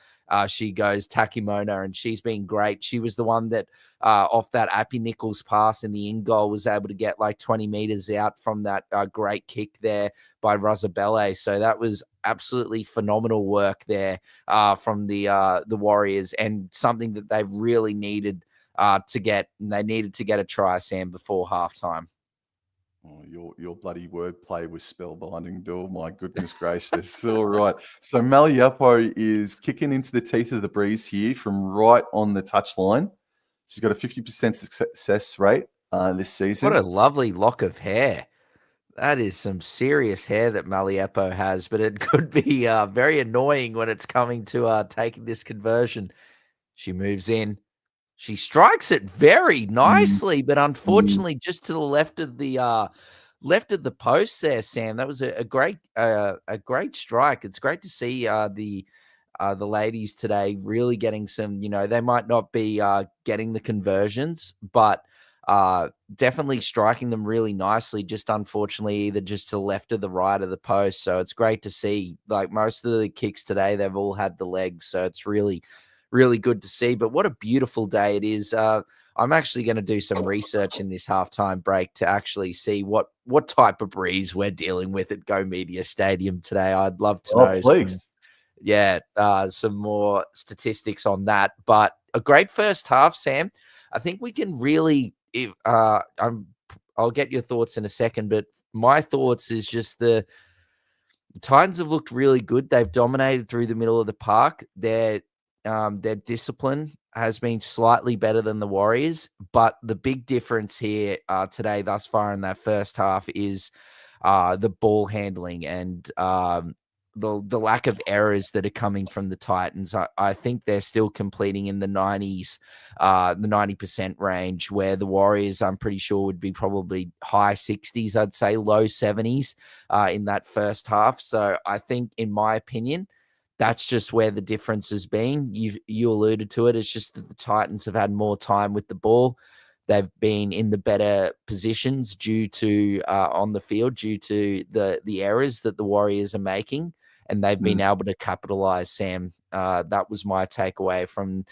She goes Takimona, and she's been great. She was the one that off that Appy Nichols pass in the in goal was able to get like 20 meters out from that great kick there by Rosabelle. So that was absolutely phenomenal work there from the Warriors, and something that they really needed to get. And they needed to get a try, Sam, before halftime. Oh, your bloody wordplay was spellbinding, Bill. My goodness gracious. All right. So Maliapo is kicking into the teeth of the breeze here from right on the touchline. She's got a 50% success rate this season. What a lovely lock of hair. That is some serious hair that Maliepo has, but it could be very annoying when it's coming to taking this conversion. She moves in. She strikes it very Mm, nicely, but mm. unfortunately, just to the left of the post there, Sam. That was a great strike. It's great to see the ladies today really getting some. They might not be getting the conversions, but definitely striking them really nicely. Just unfortunately, either just to the left or the right of the post. So it's great to see. Like most of the kicks today, they've all had the legs. So it's really, really good to see. But what a beautiful day it is. I'm actually going to do some research in this halftime break to actually see what type of breeze we're dealing with at Go Media Stadium today. I'd love to Oh, know please. some more statistics on that. But a great first half, Sam. I think we can really. I'll get your thoughts in a second, but my thoughts is just the Titans have looked really good. They've dominated through the middle of the park. Their discipline has been slightly better than the Warriors, but the big difference here today, thus far in that first half, is the ball handling and the lack of errors that are coming from the Titans. I think they're still completing in the 90s, the 90% range, where the Warriors, I'm pretty sure, would be probably high 60s, I'd say low 70s in that first half. So I think, in my opinion, that's just where the difference has been. You alluded to it. It's just that the Titans have had more time with the ball. They've been in the better positions due to on the field due to the errors that the Warriors are making, and they've been able to capitalize. Sam, that was my takeaway from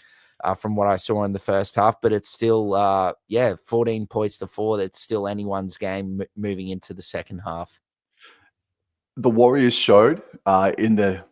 what I saw in the first half. But it's still 14 points to 4. That's still anyone's game moving into the second half. The Warriors showed in the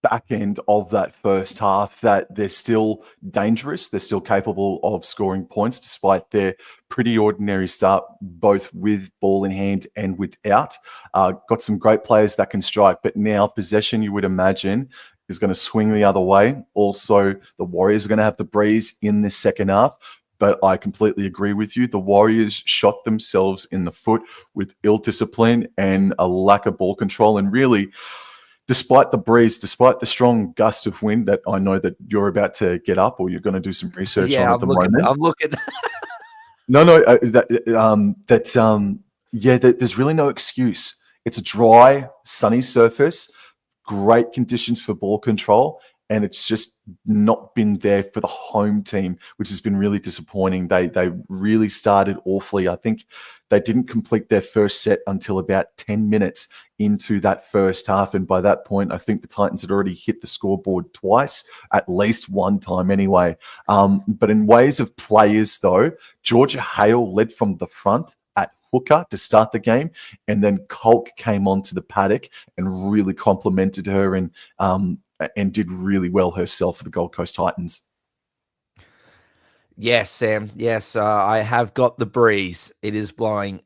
back end of that first half that they're still dangerous. They're still capable of scoring points despite their pretty ordinary start, both with ball in hand and without. Got some great players that can strike, but now possession, you would imagine, is going to swing the other way. Also, the Warriors are going to have the breeze in this second half. But I completely agree with you. The Warriors shot themselves in the foot with ill discipline and a lack of ball control. And really, despite the breeze, despite the strong gust of wind that I know that you're about to get up or you're going to do some research on Yeah, at the moment. I'm looking. There's really no excuse. It's a dry, sunny surface, great conditions for ball control, and it's just not been there for the home team, which has been really disappointing. They really started awfully. I think they didn't complete their first set until about 10 minutes into that first half. And by that point, I think the Titans had already hit the scoreboard twice, at least one time anyway. But in ways of players, though, Georgia Hale led from the front at hooker to start the game, and then Colk came onto the paddock and really complimented her and did really well herself for the Gold Coast Titans. Yes, Sam. Yes, I have got the breeze. It is blowing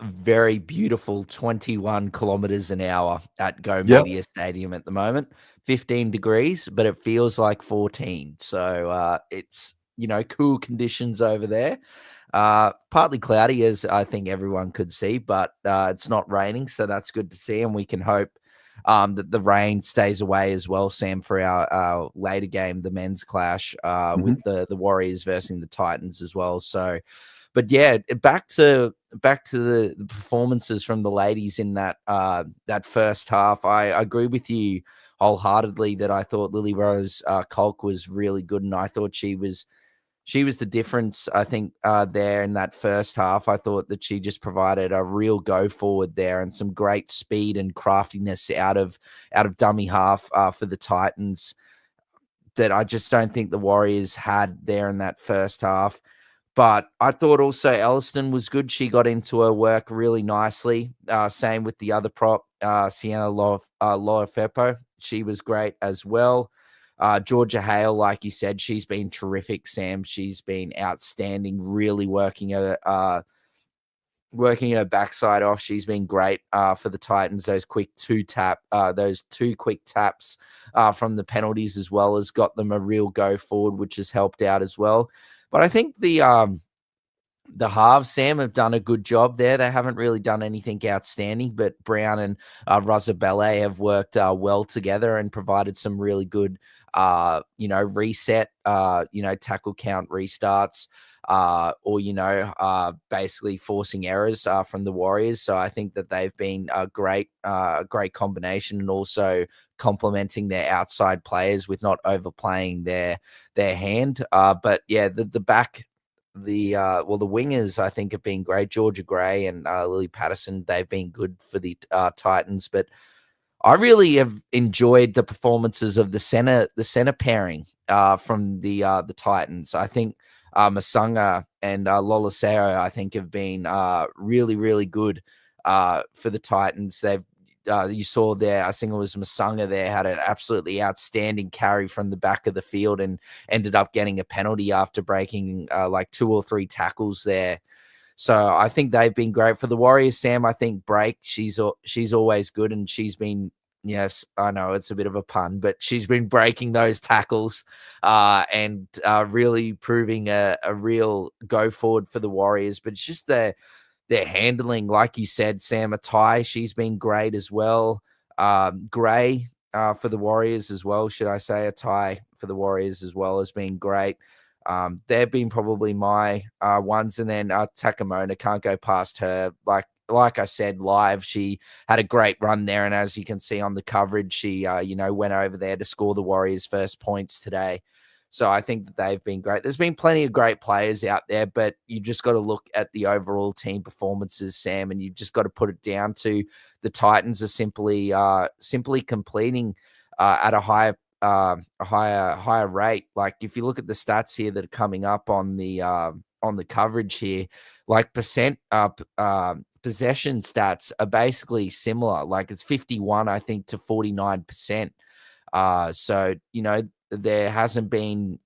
very beautiful 21 kilometers an hour at Go Yeah. Media Stadium at the moment. 15 degrees, but it feels like 14. So it's, cool conditions over there. Partly cloudy, as I think everyone could see, but it's not raining. So that's good to see. And we can hope that the rain stays away as well, Sam, for our later game, the men's clash with the Warriors versus the Titans as well. So, but yeah, back to the performances from the ladies in that first half. I agree with you wholeheartedly that I thought Lily Rose Colk was really good, and I thought she she was the difference, I think, there in that first half. I thought that she just provided a real go forward there and some great speed and craftiness out of dummy half for the Titans that I just don't think the Warriors had there in that first half. But I thought also Elliston was good. She got into her work really nicely. Same with the other prop, Sienna Loafepo. She was great as well. Georgia Hale, like you said, she's been terrific, Sam. She's been outstanding, really working her backside off. She's been great for the Titans. Those two quick taps from the penalties as well has got them a real go forward, which has helped out as well. But I think the halves, Sam, have done a good job there. They haven't really done anything outstanding, but Brown and Rosabelle have worked well together and provided some really good, reset, tackle count restarts, or basically forcing errors from the Warriors. So I think that they've been a great combination, and also complementing their outside players with not overplaying their hand. But yeah, the wingers I think have been great. Georgia Gray and Lily Patterson, they've been good for the Titans, but I really have enjoyed the performances of the center pairing from the Titans. I think Masanga and Lolaseo, I think, have been really, really good for the Titans. They've you saw there, I think it was Masanga there, had an absolutely outstanding carry from the back of the field and ended up getting a penalty after breaking like 2 or 3 tackles there. So I think they've been great for the Warriors. Sam, I think Break, she's always good, and she's been, yes, I know it's a bit of a pun, but she's been breaking those tackles and really proving a real go forward for the Warriors. But it's just their handling, like you said, Sam. Atai, she's been great as well. Gray for the Warriors as well, should I say. Atai for the Warriors as well has been great. They've been probably my ones. And then Takamona, can't go past her. Like I said, live, she had a great run there. And as you can see on the coverage, she, went over there to score the Warriors' first points today. So I think that they've been great. There's been plenty of great players out there, but you just got to look at the overall team performances, Sam, and you just got to put it down to the Titans are simply completing at a higher rate. Like if you look at the stats here that are coming up on the coverage here, like possession stats are basically similar. Like it's 51, I think, to 49%. So there hasn't been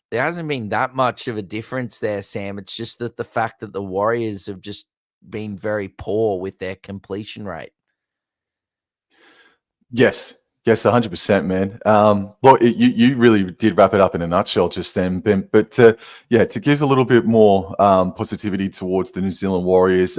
that much of a difference there, Sam. It's just that the fact that the Warriors have just been very poor with their completion rate. Yes, 100%, man. Look, you really did wrap it up in a nutshell just then, Ben. But to give a little bit more positivity towards the New Zealand Warriors,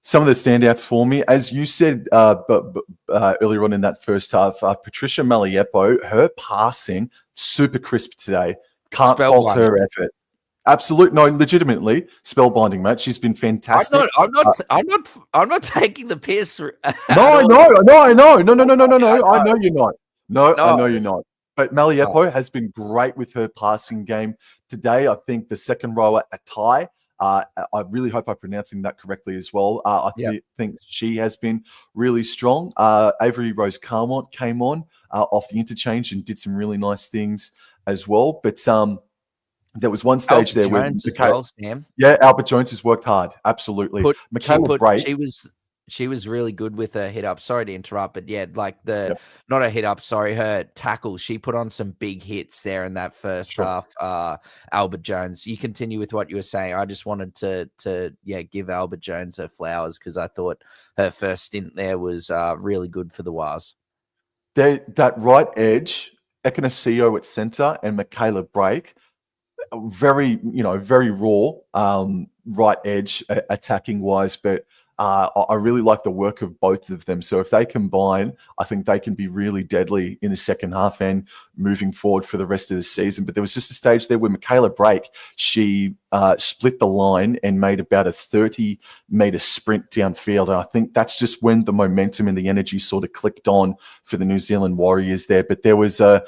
some of the standouts for me, as you said earlier on in that first half, Patricia Maliepo, her passing, super crisp today. Can't fault her effort. Absolutely, no, legitimately spellbinding, mate. She's been fantastic. I'm not taking the piss. No. I know you're not. No, I know you're not. But Maliepo has been great with her passing game today. I think the second rower, Atai, I really hope I'm pronouncing that correctly as well. I think she has been really strong. Avery Rose Carmont came on off the interchange and did some really nice things as well. But there was one stage Albert there Jones where as well, Sam. Yeah, Albert Jones has worked hard. Absolutely. She was really good with her hit up. Sorry to interrupt, but yeah, like not a hit up, sorry, her tackle. She put on some big hits there in that first half. Albert Jones. You continue with what you were saying. I just wanted to give Albert Jones her flowers because I thought her first stint there was really good for the Wars. That right edge, Ekanasio at center and Michaela Brake, very raw right edge attacking wise, but I really like the work of both of them. So if they combine, I think they can be really deadly in the second half and moving forward for the rest of the season. But there was just a stage there where Michaela Brake, she split the line and made about a 30-meter sprint downfield. And I think that's just when the momentum and the energy sort of clicked on for the New Zealand Warriors there. But there was an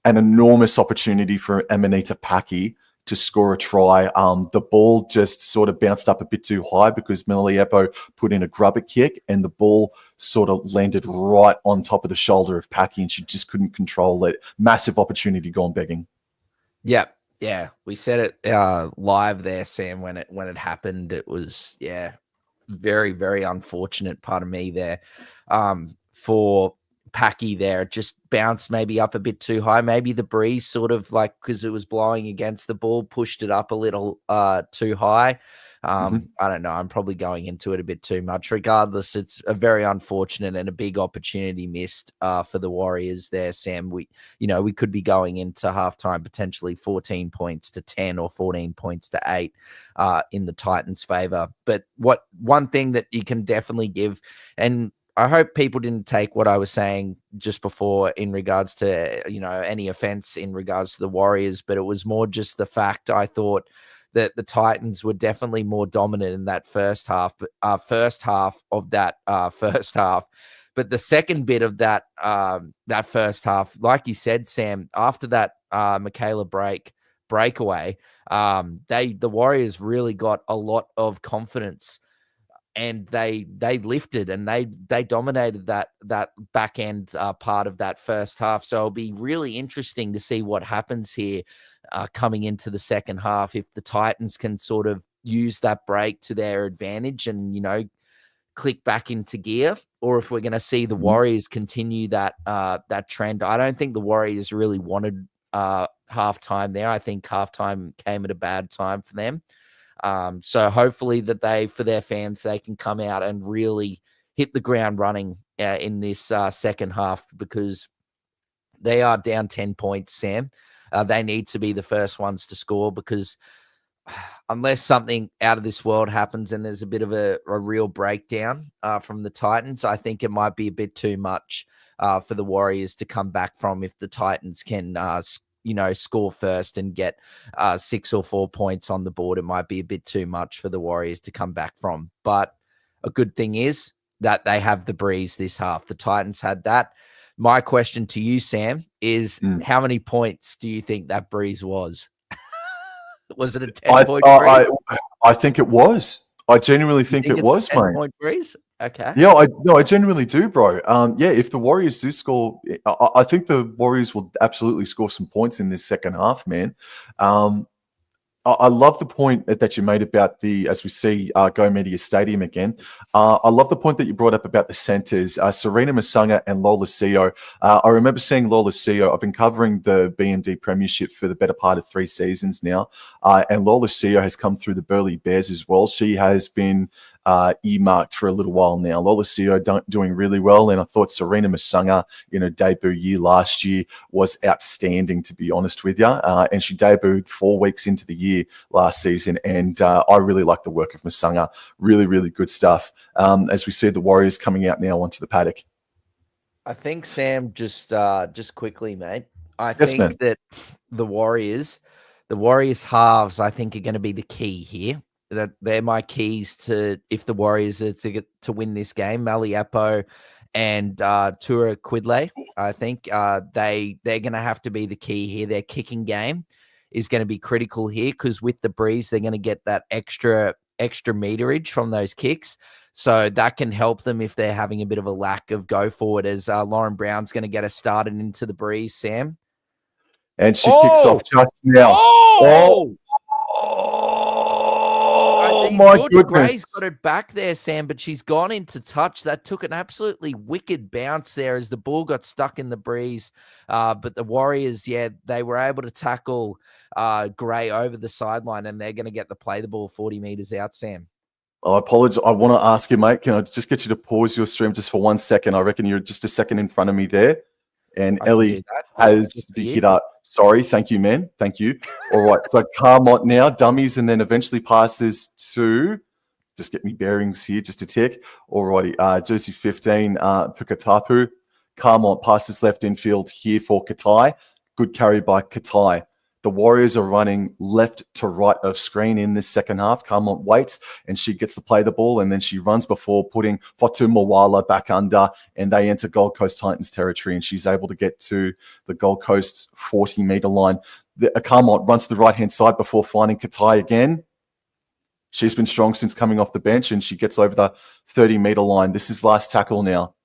enormous opportunity for Amanita Paki to score a try. The ball just sort of bounced up a bit too high because Maliepo put in a grubber kick, and the ball sort of landed right on top of the shoulder of Packy, and she just couldn't control it. Massive opportunity gone begging. Yep. Yeah, we said it live there, Sam, when it happened. It was, very, very unfortunate part of me there for Packy there. It just bounced maybe up a bit too high. Maybe the breeze sort of like, because it was blowing against the ball, pushed it up a little too high. I don't know. I'm probably going into it a bit too much. Regardless, it's a very unfortunate and a big opportunity missed for the Warriors there, Sam. We could be going into halftime potentially 14 points to 10 or 14 points to 8 in the Titans' favor. But one thing that you can definitely give, and I hope people didn't take what I was saying just before in regards to, any offense in regards to the Warriors, but it was more just the fact I thought that the Titans were definitely more dominant in that first half of that first half. But the second bit of that first half, like you said, Sam, after that Michaela breakaway, the Warriors really got a lot of confidence, and they lifted and they dominated that back end part of that first half. So it'll be really interesting to see what happens here coming into the second half, if the Titans can sort of use that break to their advantage and click back into gear, or if we're going to see the Warriors continue that trend. I don't think the Warriors really wanted halftime there. I think halftime came at a bad time for them. So hopefully that for their fans, they can come out and really hit the ground running in this second half, because they are down 10 points, Sam. They need to be the first ones to score, because unless something out of this world happens and there's a bit of a real breakdown from the Titans, I think it might be a bit too much for the Warriors to come back from if the Titans can score first and get 6 or 4 points on the board. It might be a bit too much for the Warriors to come back from. But a good thing is that they have the breeze this half. The Titans had that. My question to you, Sam, is how many points do you think that breeze was? Was it a 10-point breeze? I think it was. I genuinely think it was, mate. 10-point breeze? Okay. Yeah, I genuinely do, bro. If the Warriors do score, I think the Warriors will absolutely score some points in this second half, man. I love the point that you made about as we see Go Media Stadium again. I love the point that you brought up about the centers, Serena Masanga and Lola Sio. I remember seeing Lola Sio. I've been covering the BMD Premiership for the better part of 3 seasons now, and Lola Sio has come through the Burleigh Bears as well. She has been earmarked for a little while now. Lola Sio doing really well, and I thought Serena Masanga in her debut year last year was outstanding, to be honest with you. And she debuted 4 weeks into the year last season, and I really like the work of Masanga. Really, really good stuff. As we see the Warriors coming out now onto the paddock. I think, Sam, just quickly, mate. I Yes, think man. that the Warriors halves, I think, are going to be the key here. That they're my keys to, if the Warriors are to win this game. Maliepo and Tura Quidley, I think they're going to have to be the key here. Their kicking game is going to be critical here, because with the breeze, they're going to get that extra meterage from those kicks. So that can help them if they're having a bit of a lack of go forward, as Lauren Brown's going to get us started into the breeze, Sam. And she kicks off just now. Oh my goodness. Gray's got it back there, Sam, but she's gone into touch. That took an absolutely wicked bounce there as the ball got stuck in the breeze. But the Warriors, they were able to tackle Gray over the sideline, and they're going to get the ball 40 meters out, Sam. I apologize. I want to ask you, mate, can I just get you to pause your stream just for 1 second? I reckon you're just a second in front of me there. And Ellie has the hitter. Sorry, thank you, man. Thank you. All right, so Carmont now, dummies, and then eventually passes to, just get me bearings here, just a tick. All righty, jersey 15, Pukatapu. Carmont passes left infield here for Katai. Good carry by Katai. The Warriors are running left to right of screen in this second half. Carmont waits and she gets to play the ball, and then she runs before putting Fotu Mawala back under, and they enter Gold Coast Titans territory, and she's able to get to the Gold Coast 40-meter line. Carmont runs to the right-hand side before finding Katai again. She's been strong since coming off the bench, and she gets over the 30-meter line. This is last tackle now.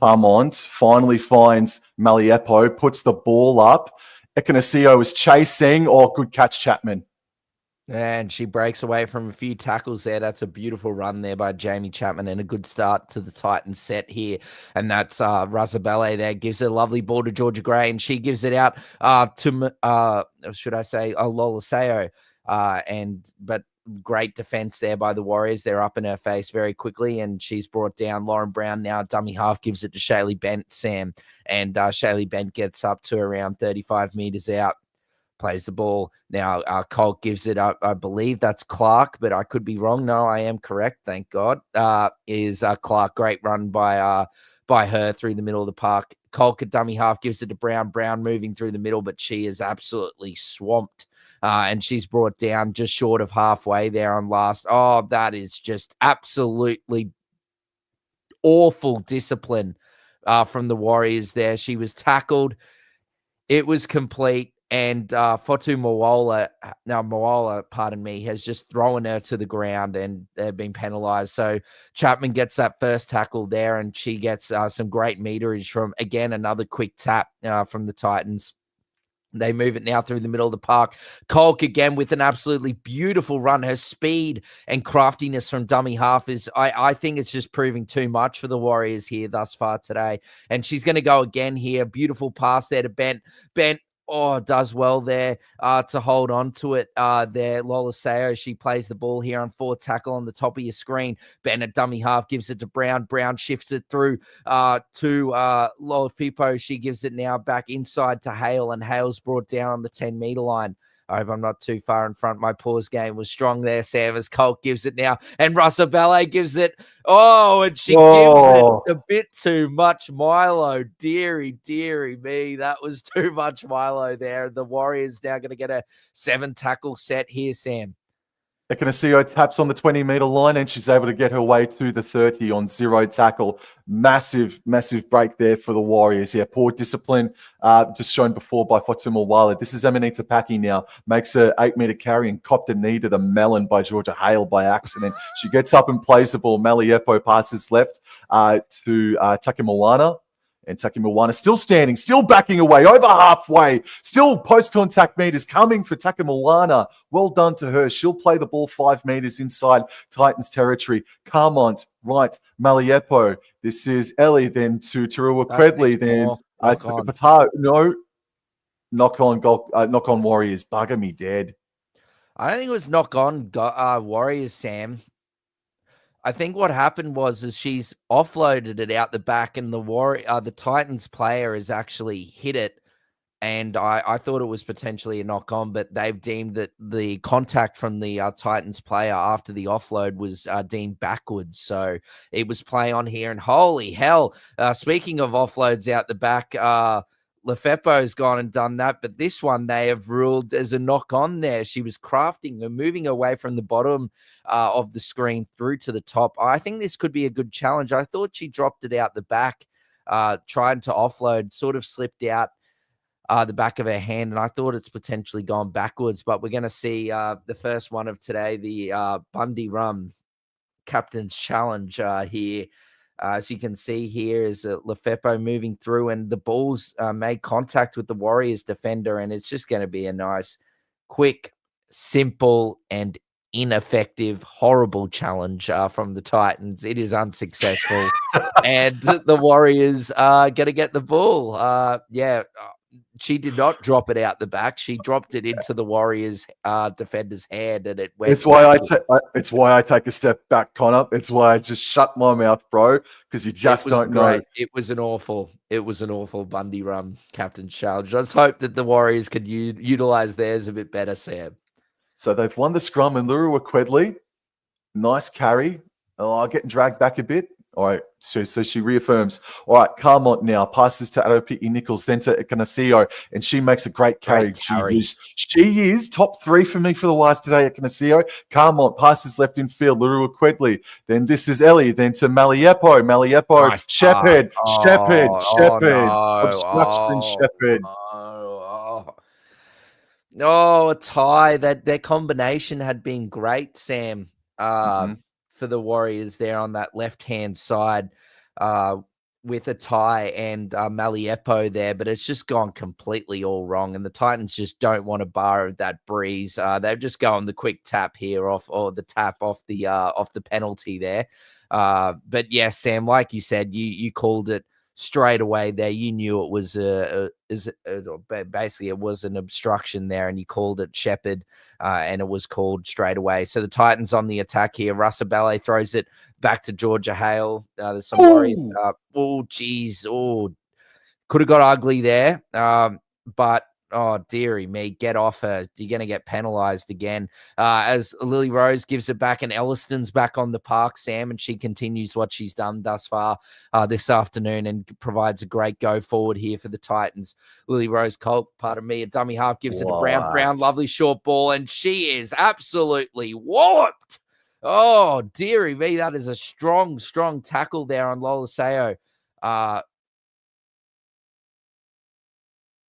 Carmont finally finds Maliepo, puts the ball up. Ekanasio is chasing. Oh, good catch, Chapman. And she breaks away from a few tackles there. That's a beautiful run there by Jamie Chapman, and a good start to the Titans set here. And that's Razabelle there. Gives it a lovely ball to Georgia Gray, and she gives it out to, should I say, Lolaseo. But great defense there by the Warriors. They're up in her face very quickly, and she's brought down. Lauren Brown now, dummy half, gives it to Shaylee Bent, Sam. And Shaylee Bent gets up to around 35 meters out, plays the ball. Now Colt gives it up. I believe that's Clark, but I could be wrong. No, I am correct. Thank God. Is Clark. Great run by her through the middle of the park. Colt at dummy half gives it to Brown. Brown moving through the middle, but she is absolutely swamped. And she's brought down just short of halfway there on last. Oh, that is just absolutely awful discipline from the Warriors there. She was tackled. It was complete. And Fotu Mawala, pardon me, has just thrown her to the ground, and they've been penalized. So Chapman gets that first tackle there, and she gets some great meterage from, again, another quick tap from the Titans. They move it now through the middle of the park. Kolk again with an absolutely beautiful run. Her speed and craftiness from dummy half is, I think it's just proving too much for the Warriors here thus far today. And she's going to go again here. Beautiful pass there to Bent. Bent, does well there to hold on to it there. Lolaseo, she plays the ball here on fourth tackle on the top of your screen. Bennett dummy half gives it to Brown. Brown shifts it through to Lolafipo. She gives it now back inside to Hale, and Hale's brought down on the 10-meter line. I hope I'm not too far in front. My pause game was strong there, Sam, as Colt gives it now. And Russell Ballet gives it. Oh, and she gives it a bit too much Milo. Deary me. That was too much Milo there. The Warriors now going to get a 7-tackle set here, Sam. Ekanasio taps on the 20-meter line, and she's able to get her way to the 30 on 0 tackle. Massive break there for the Warriors. Yeah, poor discipline, just shown before by Fatima Wala. This is Amanita Paki now. Makes a 8-meter carry and copped a knee to the melon by Georgia Hale by accident. She gets up and plays the ball. Maliepo passes left to Takimawana. And Takimawana still standing, still backing away, over halfway, still post-contact meters coming for Takimawana. Well done to her. She'll play the ball 5 meters inside Titans territory. Carmont, right, Maliepo. This is Ellie, then to Tarua Credley, then Patar. No, knock on Warriors. Bugger me dead. I don't think it was knock on Warriors, Sam. I think what happened is she's offloaded it out the back, and the Titans player has actually hit it. And I thought it was potentially a knock on, but they've deemed that the contact from the Titans player after the offload was deemed backwards. So it was play on here. And holy hell, speaking of offloads out the back, Lefepo's gone and done that, but this one they have ruled as a knock on there. She was crafting and moving away from the bottom of the screen through to the top. I think this could be a good challenge. I thought she dropped it out the back, trying to offload, sort of slipped out the back of her hand, and I thought it's potentially gone backwards, but we're going to see the first one of today, the Bundy Rum Captain's Challenge here. As you can see here is Lefepo moving through, and the ball's made contact with the Warriors defender, and it's just going to be a nice, quick, simple, and ineffective, horrible challenge from the Titans. It is unsuccessful, and the Warriors are going to get the ball. She did not drop it out the back. She dropped it into the Warriors defender's hand, and it went. It's why I take a step back, Connor. It's why I just shut my mouth, bro, because you just don't know. It was an awful Bundy Rum Captain's Challenge. Let's hope that the Warriors could utilize theirs a bit better, Sam. So they've won the scrum, and Lurua Quedley, nice carry. Getting dragged back a bit. All right, so she reaffirms. All right, Carmont now passes to Aropi'i Nichols, then to Ekanasio, and she makes a great carry. Great carry. She is top 3 for me for the Wise today, Ekanasio. Carmont passes left in field, Lurua Quedley. Then this is Ellie, then to Maliepo. Nice Shepherd, no. obstruction, Shepherd. Oh, a tie. That their combination had been great, Sam. For the Warriors there on that left-hand side with a tie and Maliepo there, but it's just gone completely all wrong. And the Titans just don't want to borrow that breeze. They've just gone the quick tap here off the penalty there. But yeah, Sam, like you said, you called it straight away there. You knew it was basically it was an obstruction there, and you called it Shepherd, and it was called straight away. So the Titans on the attack here. Russabelle throws it back to Georgia Hale. There's some Warriors. Geez. Could have got ugly there. But oh, dearie me, get off her. You're going to get penalized again. As Lily Rose gives it back, and Elliston's back on the park, Sam, and she continues what she's done thus far this afternoon and provides a great go forward here for the Titans. Lily Rose Colt, pardon me, a dummy half gives it to Brown. Brown, lovely short ball, and she is absolutely walloped. Oh, dearie me, that is a strong, strong tackle there on Lola Sayo.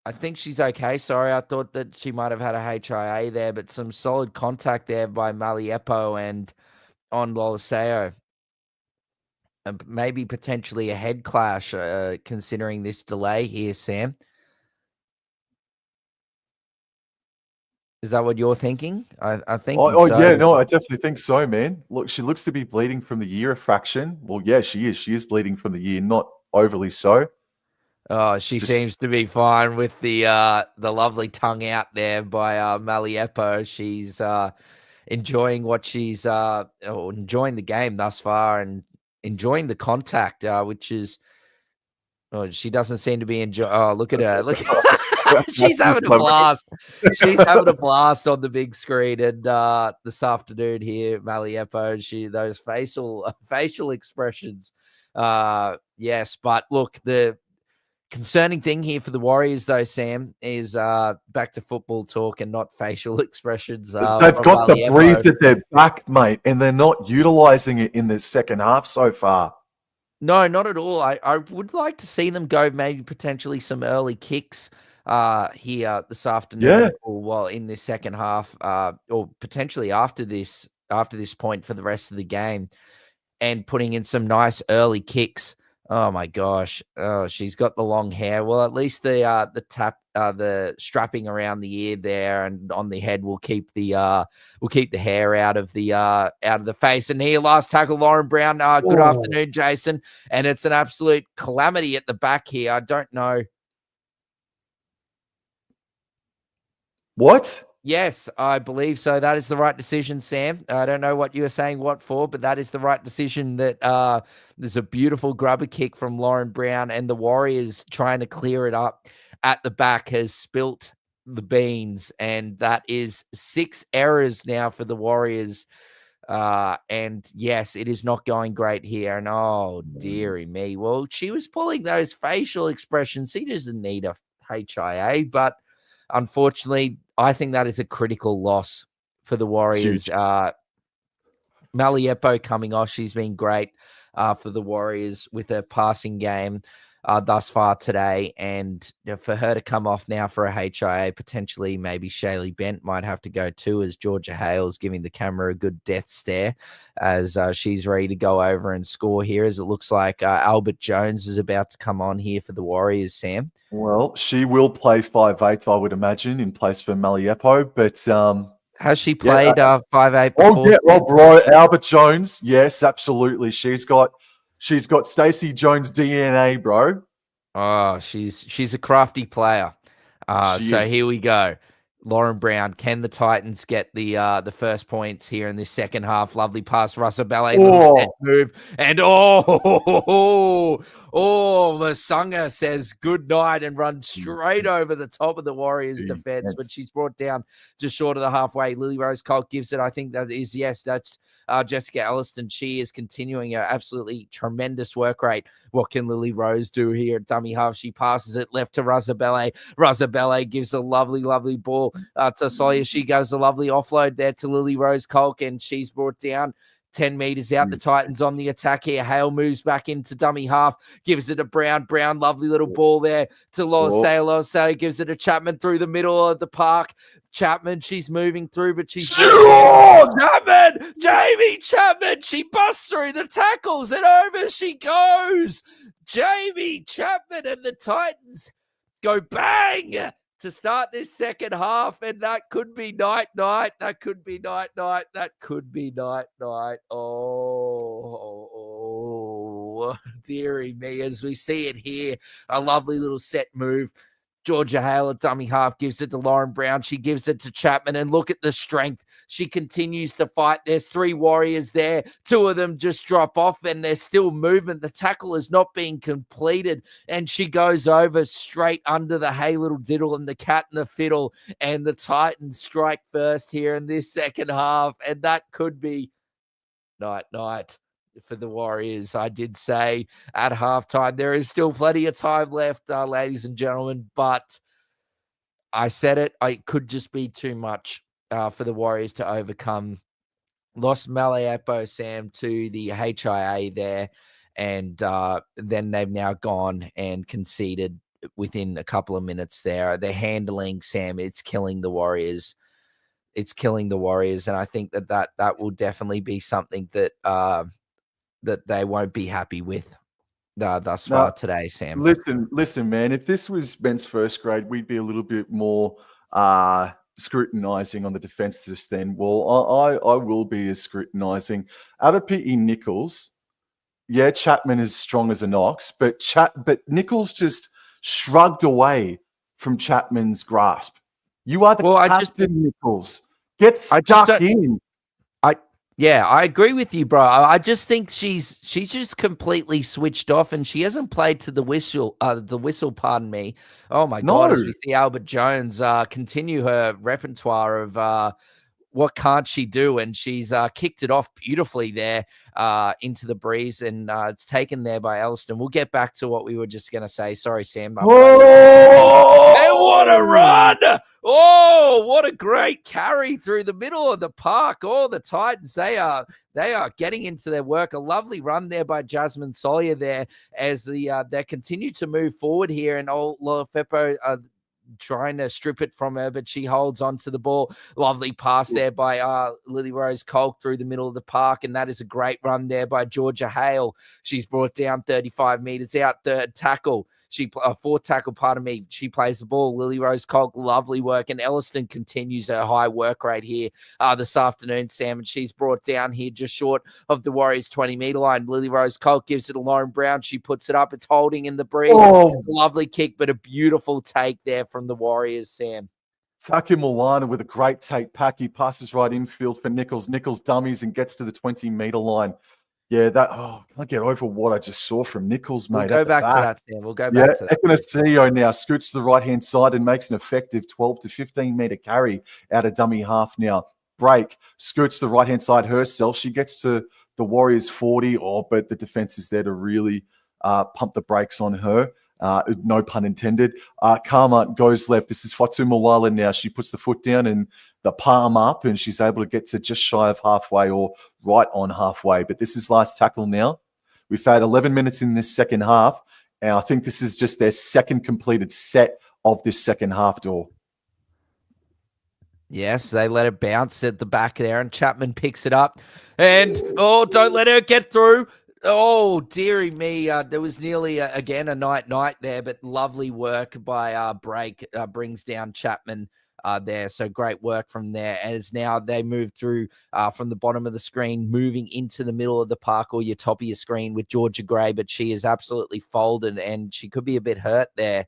I think she's okay. Sorry, I thought that she might have had a HIA there, but some solid contact there by Maliepo and on Lolaseo. And maybe potentially a head clash, considering this delay here, Sam. Is that what you're thinking? I think. So. Yeah, no, I definitely think so, man. Look, she looks to be bleeding from the ear a fraction. Well, yeah, she is. She is bleeding from the ear, not overly so. Oh, she seems to be fine with the lovely tongue out there by Maliepo. She's enjoying what she's enjoying the game thus far and enjoying the contact, which is she doesn't seem to be enjoying. Oh, look at her! Look, she's having a blast. She's having a blast on the big screen. And this afternoon here, Maliepo, those facial expressions. Yes, but look, the concerning thing here for the Warriors, though, Sam, is back to football talk and not facial expressions. They've got the breeze at their back, mate, and they're not utilizing it in the second half so far. No, not at all. I would like to see them go maybe potentially some early kicks here this afternoon, or in this second half, or potentially after this point for the rest of the game, and putting in some nice early kicks. Oh my gosh! Oh, she's got the long hair. Well, at least the strapping around the ear there and on the head will keep the hair out of the face. And here, last tackle, Lauren Brown. Good afternoon, Jason. And it's an absolute calamity at the back here. I don't know. What? Yes, I believe so. That is the right decision, Sam. I don't know what you were saying what for, but that is the right decision. That there's a beautiful grubber kick from Lauren Brown, and the Warriors trying to clear it up at the back has spilt the beans, and that is 6 errors now for the Warriors. And yes, it is not going great here. And oh, dearie me. Well, she was pulling those facial expressions. He doesn't need a HIA, but unfortunately, I think that is a critical loss for the Warriors. Maliepo coming off. She's been great for the Warriors with her passing game thus far today. And for her to come off now for a HIA, potentially maybe Shaylee Bent might have to go too, as Georgia Hale's giving the camera a good death stare as she's ready to go over and score here, as it looks like Albert Jones is about to come on here for the Warriors, Sam. Well, she will play 5'8", I would imagine, in place for Maliepo, but has she played 5'8" before? Oh, yeah, well, bro, Albert Jones, yes, absolutely. She's got Stacey Jones DNA, bro. Oh, she's a crafty player. So here we go. Lauren Brown. Can the Titans get the first points here in this second half? Lovely pass, Russell Ballet, little set move, and Masunga says good night and runs straight over the top of the Warriors defense, but she's brought down just short of the halfway. Lily Rose Colt gives it. I think that is, yes, that's Jessica Elliston. She is continuing her absolutely tremendous work rate. What can Lily Rose do here at dummy half? She passes it left to Razabelle. Razabelle gives a lovely, lovely ball to Sawyer. She goes a lovely offload there to Lily Rose Colk, and she's brought down 10 meters out. The Titans on the attack here. Hale moves back into dummy half, gives it to Brown. Brown, lovely little ball there to Loisay. Loisay gives it to Chapman through the middle of the park. Chapman, she's moving through, but she's Chapman, Jamie Chapman. She busts through the tackles and over she goes. Jamie Chapman and the Titans go bang to start this second half, and that could be night. That could be night. That could be night. Oh, dearie me, as we see it here, a lovely little set move. Georgia Hale at dummy half gives it to Lauren Brown. She gives it to Chapman, and look at the strength. She continues to fight. There's 3 Warriors there. 2 of them just drop off, and there's still movement. The tackle is not being completed, and she goes over straight under the Hey Little Diddle and the Cat and the Fiddle, and the Titans strike first here in this second half, and that could be night for the Warriors. I did say at halftime there is still plenty of time left, ladies and gentlemen, but I said it. It could just be too much for the Warriors to overcome. Lost Malayapo, Sam, to the HIA there, and then they've now gone and conceded within a couple of minutes there. They're handling, Sam, it's killing the Warriors. It's killing the Warriors, and I think that will definitely be something that that they won't be happy with thus far today, Sam. Listen, man. If this was men's first grade, we'd be a little bit more scrutinizing on the defense just then. Well, I will be as scrutinizing. Out of PE Nichols, yeah, Chapman is strong as an ox, but Nichols just shrugged away from Chapman's grasp. You are the captain, Nichols. Get stuck in. Yeah, I agree with you, bro. I just think she's just completely switched off, and she hasn't played to the whistle. Pardon me. Oh my God! As we see Albert Jones continue her repertoire of what can't she do, and she's kicked it off beautifully there into the breeze, and it's taken there by Elston. We'll get back to what we were just going to say. Sorry, Sam. And what a run! Oh, what a great carry through the middle of the park. Oh, the Titans, they are getting into their work. A lovely run there by Jasmine Sawyer there as they continue to move forward here, and old Lofepo trying to strip it from her, but she holds on to the ball. Lovely pass there by Lily Rose Colk through the middle of the park, and that is a great run there by Georgia Hale. She's brought down 35 meters out, third tackle. Fourth tackle, pardon me. She plays the ball. Lily Rose Colk, lovely work. And Elliston continues her high work rate here this afternoon, Sam. And she's brought down here just short of the Warriors' 20-meter line. Lily Rose Colk gives it to Lauren Brown. She puts it up. It's holding in the breeze. Lovely kick, but a beautiful take there from the Warriors, Sam. Taki Moana with a great take back. He passes right infield for Nichols. Nichols dummies and gets to the 20-meter line. Yeah, I can't get over what I just saw from Nichols, mate. We'll go back to that, Sam. We'll go back to that. Ekanasio now scoots to the right-hand side and makes an effective 12 to 15-meter carry out of dummy half now. Break, scoots to the right-hand side herself. She gets to the Warriors 40, but the defense is there to really pump the brakes on her. No pun intended. Karma goes left. This is Fatu Malala now. She puts the foot down and the palm up, and she's able to get to just shy of halfway or right on halfway. But this is last tackle now. We've had 11 minutes in this second half, and I think this is just their second completed set of this second half, door. Yes, they let it bounce at the back there, and Chapman picks it up. And, don't let her get through. Oh, dearie me. There was nearly, again, a night there, but lovely work by Break brings down Chapman there. So great work from there. As now they move through from the bottom of the screen, moving into the middle of the park or your top of your screen with Georgia Gray, but she is absolutely folded and she could be a bit hurt there.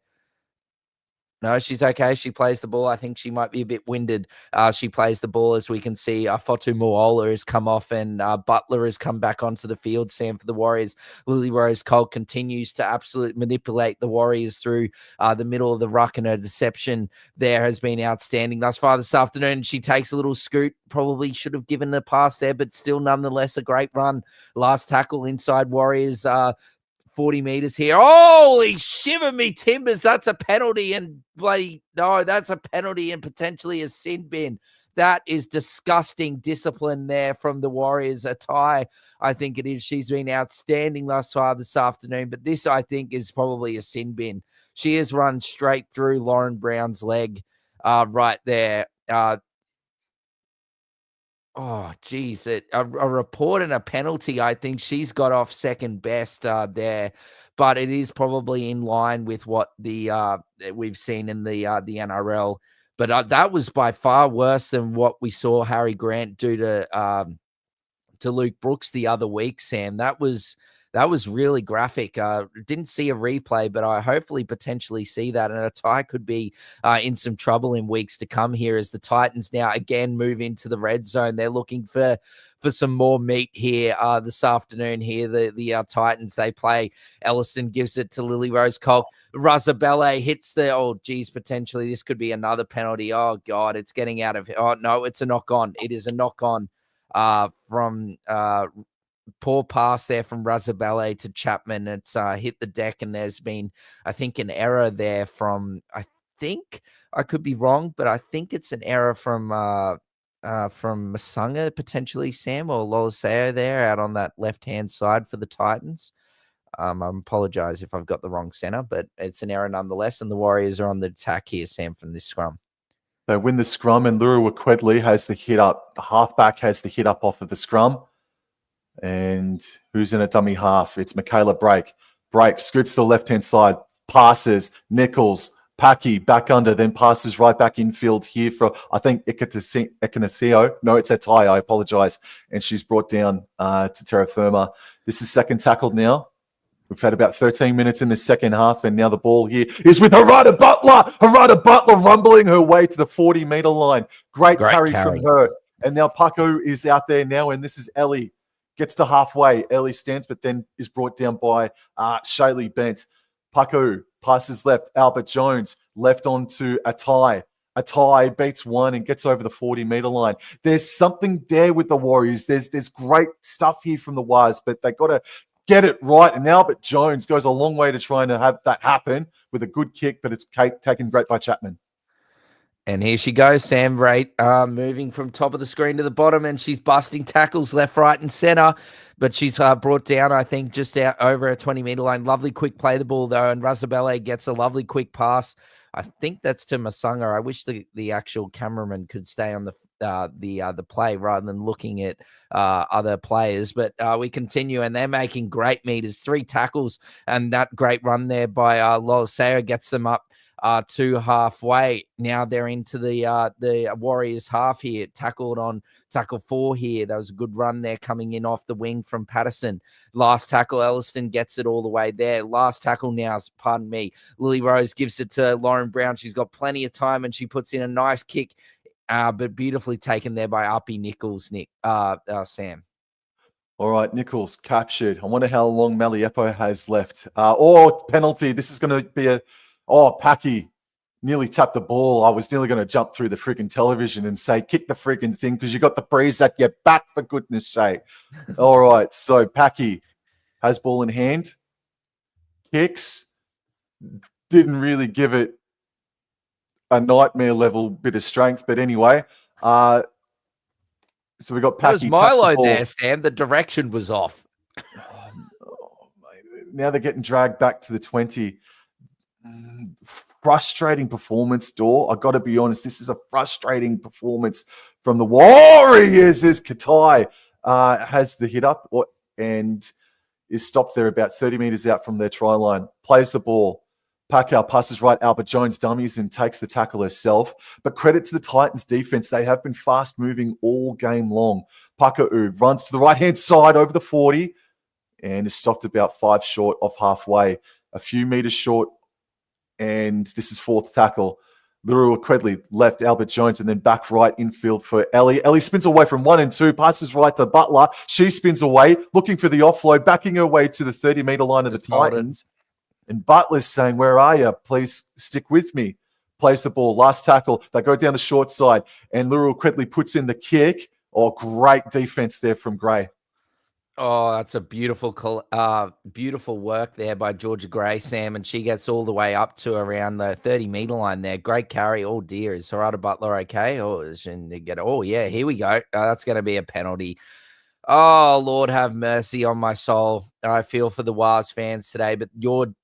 No, she's okay. She plays the ball. I think she might be a bit winded. She plays the ball, as we can see. Fotu Muola has come off, and Butler has come back onto the field, Sam, for the Warriors. Lily Rose Cole continues to absolutely manipulate the Warriors through the middle of the ruck, and her deception there has been outstanding thus far this afternoon. She takes a little scoot. Probably should have given a pass there, but still nonetheless a great run. Last tackle inside Warriors 40 meters here. Holy shiver me timbers. That's a penalty, and bloody no, that's a penalty and potentially a sin bin. That is disgusting discipline there from the Warriors. A tie, I think it is. She's been outstanding thus far this afternoon, but this, I think, is probably a sin bin. She has run straight through Lauren Brown's leg right there. Oh, geez. A report and a penalty. I think she's got off second best there, but it is probably in line with what the we've seen in the NRL. But that was by far worse than what we saw Harry Grant do to Luke Brooks the other week, Sam. That was really graphic. Didn't see a replay, but I hopefully potentially see that. And a tie could be in some trouble in weeks to come here, as the Titans now again move into the red zone. They're looking for some more meat here this afternoon here. The Titans, they play. Elliston gives it to Lily Rose Cole. Razabelle hits potentially this could be another penalty. Oh, God, it's getting out of... Oh, no, it's a knock-on. It is a knock-on from... poor pass there from Razabelle to Chapman. It's hit the deck, and there's been, I think, an error there from, I think, I could be wrong, but I think it's an error from Masunga, potentially, Sam, or Loliseo there out on that left-hand side for the Titans. I apologize if I've got the wrong center, but it's an error nonetheless, and the Warriors are on the attack here, Sam, from this scrum. They win the scrum, and Lura Wakwedley has the hit up. The halfback has the hit up off of the scrum. And who's in a dummy half? It's Michaela Brake. Brake scoots to the left-hand side, passes, Nichols, Packy back under, then passes right back infield here for, I think, Ekanasio. No, it's a tie. I apologize. And she's brought down to terra firma. This is second tackled now. We've had about 13 minutes in the second half, and now the ball here is with Harada Butler. Harada Butler rumbling her way to the 40-meter line. Great carry from her. And now Paco is out there now, and this is Ellie. Gets to halfway. Ellie stands, but then is brought down by Shaylee Bent. Paco passes left. Albert Jones left onto Atai. Atai beats one and gets over the 40-meter line. There's something there with the Warriors. There's great stuff here from the Wires, but they got to get it right. And Albert Jones goes a long way to trying to have that happen with a good kick, but it's taken great by Chapman. And here she goes, Sam Raitt, moving from top of the screen to the bottom, and she's busting tackles left, right, and center. But she's brought down, I think, just out over a 20-meter line. Lovely quick play the ball, though, and Razabelle gets a lovely quick pass. I think that's to Masunga. I wish the actual cameraman could stay on the play rather than looking at other players. But we continue, and they're making great meters. 3 tackles, and that great run there by Loliseo gets them up to halfway. Now they're into the Warriors half here. Tackled on tackle 4 here. That was a good run there coming in off the wing from Patterson. Last tackle, Elliston gets it all the way there. Last tackle now, pardon me, Lily Rose gives it to Lauren Brown. She's got plenty of time, and she puts in a nice kick, but beautifully taken there by Uppy Nichols, Sam. All right, Nichols captured. I wonder how long Maliepo has left. Penalty. This is going to be Packy nearly tapped the ball. I was nearly going to jump through the freaking television and say, kick the freaking thing, because you got the breeze at your back, for goodness sake. All right, so Packy has ball in hand. Kicks. Didn't really give it a nightmare level bit of strength, but anyway. So we got Packy. That was Milo there, Sam. The direction was off. Now they're getting dragged back to the 20. Frustrating performance, Dor. I got to be honest, this is a frustrating performance from the Warriors as Katai has the hit up and is stopped there about 30 meters out from their try line. Plays the ball. Pacquiao passes right. Albert Jones dummies and takes the tackle herself. But credit to the Titans defense. They have been fast moving all game long. Paka'u runs to the right-hand side over the 40 and is stopped about 5 short off halfway. A few meters short and this is fourth tackle. Luru Quedley left Albert Jones and then back right infield for Ellie. Ellie spins away from 1 and 2, passes right to Butler. She spins away, looking for the offload, backing her way to the 30-meter line of the Titans. And Butler's saying, where are you? Please stick with me. Plays the ball, last tackle. They go down the short side, and Luru Quedley puts in the kick. Oh, great defense there from Gray. Oh, that's a beautiful work there by Georgia Gray, Sam, and she gets all the way up to around the 30-meter line there. Great carry. Oh, dear. Is Harada Butler okay? Oh, yeah, here we go. That's going to be a penalty. Oh, Lord have mercy on my soul. I feel for the Waz fans today, but you're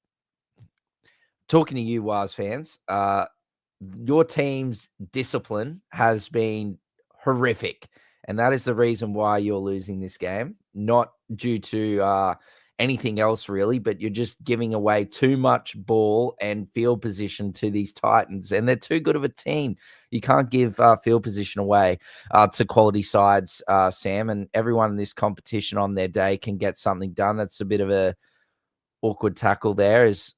talking to you, Waz fans. Your team's discipline has been horrific, and that is the reason why you're losing this game. Not due to anything else, really, but you're just giving away too much ball and field position to these Titans, and they're too good of a team. You can't give field position away to quality sides, Sam, and everyone in this competition on their day can get something done. It's a bit of a awkward tackle there as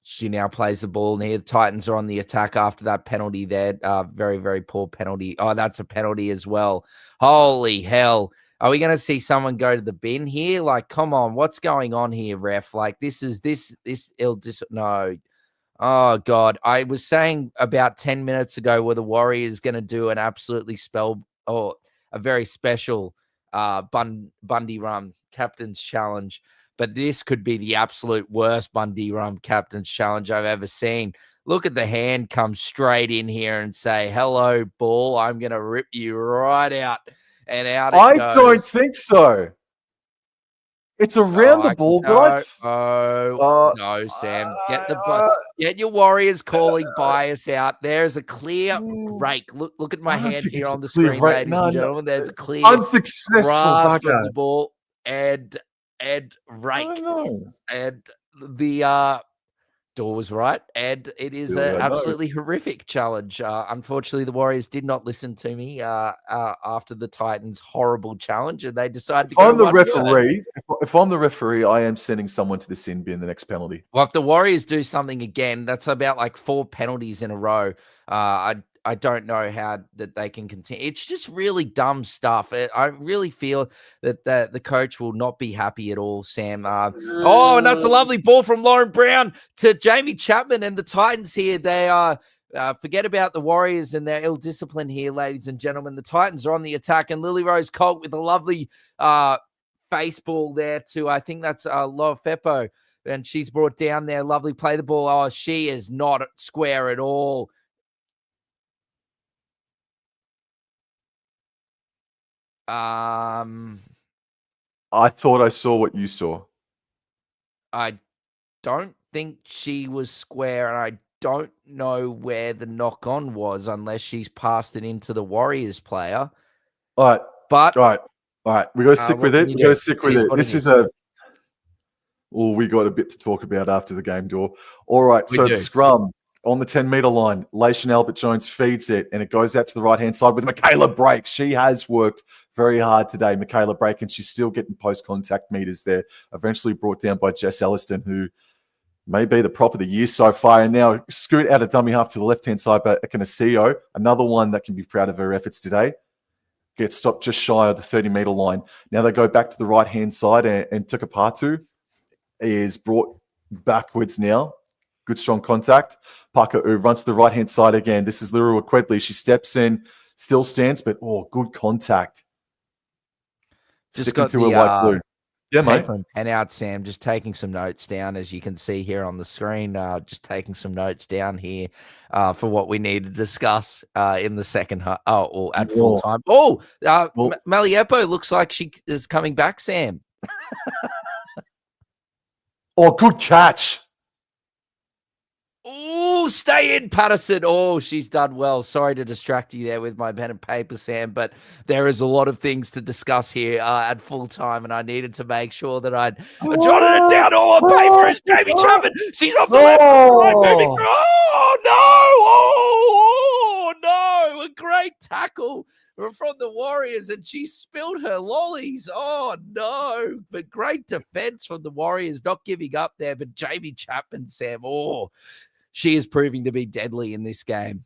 she now plays the ball, and here the Titans are on the attack after that penalty there. Very, very poor penalty. Oh, that's a penalty as well. Holy hell. Are we going to see someone go to the bin here? Like, come on, what's going on here, ref? Like, this no. Oh, God. I was saying about 10 minutes ago were the Warriors going to do an absolutely a very special Bundy Rum Captain's Challenge. But this could be the absolute worst Bundy Rum Captain's Challenge I've ever seen. Look at the hand come straight in here and say, hello, ball. I'm going to rip you right out. And out it goes. I don't think so. It's around the ball, but no, Sam. Get your Warriors calling bias out. There's a clear rake. Look at my hand here on the screen, ladies and gentlemen. There's a clear unsuccessful grasp of the ball and rake. And the door was right, and it is an absolutely horrific challenge. Unfortunately, the Warriors did not listen to me after the Titans' horrible challenge, and they decided to go. If I'm the referee, I am sending someone to the sin bin the next penalty. Well, if the Warriors do something again, that's about like 4 penalties in a row. I don't know how that they can continue. It's just really dumb stuff. I really feel that the coach will not be happy at all, Sam. And that's a lovely ball from Lauren Brown to Jamie Chapman and the Titans here. They are forget about the Warriors and their ill discipline here, ladies and gentlemen. The Titans are on the attack, and Lily Rose Colt with a lovely face ball there to, I think that's Loa Feppo, and she's brought down there. Lovely play the ball. Oh, she is not square at all. I thought I saw what you saw. I don't think she was square, and I don't know where the knock on was unless she's passed it into the Warriors player. All right. We got to stick with it. We got to stick with it. This is we got a bit to talk about after the game, Door. All right. The scrum on the 10-meter line, Laishan Albert-Jones feeds it, and it goes out to the right-hand side with Michaela Brake. She has worked very hard today, Michaela Brake, and she's still getting post-contact meters there. Eventually brought down by Jess Elliston, who may be the prop of the year so far. And now scoot out of dummy half to the left-hand side by Ekanasio, another one that can be proud of her efforts today. Gets stopped just shy of the 30-meter line. Now they go back to the right-hand side, and Tukapatu is brought backwards now. Good strong contact. Parker runs to the right-hand side again. This is Luru Quedley. She steps in, still stands, but good contact. Just got to her white blue. Yeah, mate. Paper and pen out, Sam. Just taking some notes down, as you can see here on the screen. Just taking some notes down here for what we need to discuss in the second half. Or at full time. Maliepo looks like she is coming back, Sam. Good catch. Oh, stay in, Patterson. Oh, she's done well. Sorry to distract you there with my pen and paper, Sam, but there is a lot of things to discuss here at full time, and I needed to make sure that I'd jotted it down all on paper. It's Jamie Chapman. She's off the left side, moving through. Oh, no. A great tackle from the Warriors, and she spilled her lollies. Oh, no. But great defense from the Warriors, not giving up there. But Jamie Chapman, Sam, she is proving to be deadly in this game.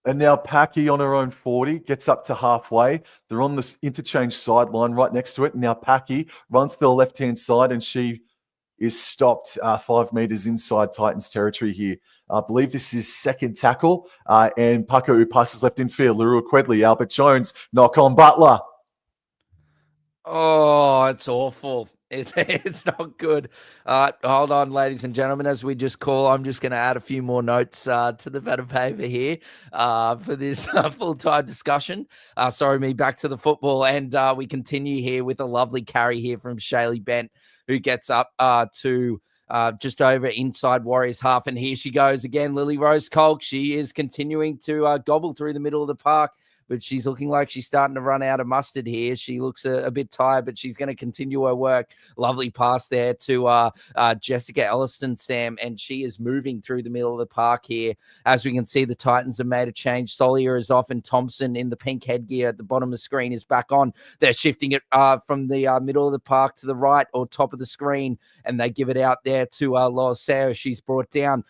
And now Packy on her own 40 gets up to halfway. They're on this interchange sideline right next to it. Now Packy runs to the left-hand side and she is stopped 5 meters inside Titans territory here. I believe this is second tackle. And Paco who passes left in field. Lurua Quedley, Albert Jones, knock on Butler. Oh, it's awful. It's not good. Hold on, ladies and gentlemen. As we just call, I'm just going to add a few more notes to the better paper here for this full-time discussion. Sorry, back to the football. And we continue here with a lovely carry here from Shaylee Bent, who gets up to just over inside Warriors half. And here she goes again, Lily Rose Colk. She is continuing to gobble through the middle of the park, but she's looking like she's starting to run out of mustard here. She looks a bit tired, but she's going to continue her work. Lovely pass there to Jessica Elliston, Sam, and she is moving through the middle of the park here. As we can see, the Titans have made a change. Solier is off, and Thompson in the pink headgear at the bottom of the screen is back on. They're shifting it from the middle of the park to the right or top of the screen, and they give it out there to Lois Sayre. She's brought down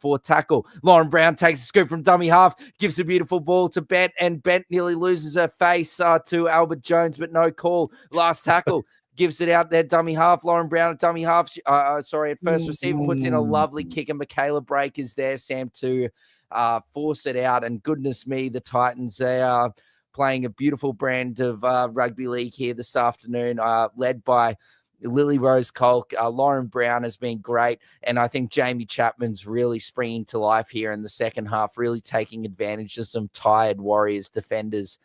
fourth tackle. Lauren Brown takes a scoop from dummy half, gives a beautiful ball to Bent, and Bent nearly loses her face to Albert Jones, but no call. Last tackle. Gives it out there, dummy half. Lauren Brown at dummy half. At first receiver puts in a lovely kick, and Michaela Brake is there, Sam, to force it out. And goodness me, the Titans, they are playing a beautiful brand of rugby league here this afternoon, led by Lily Rose Colk. Lauren Brown has been great, and I think Jamie Chapman's really springing to life here in the second half, really taking advantage of some tired Warriors defenders.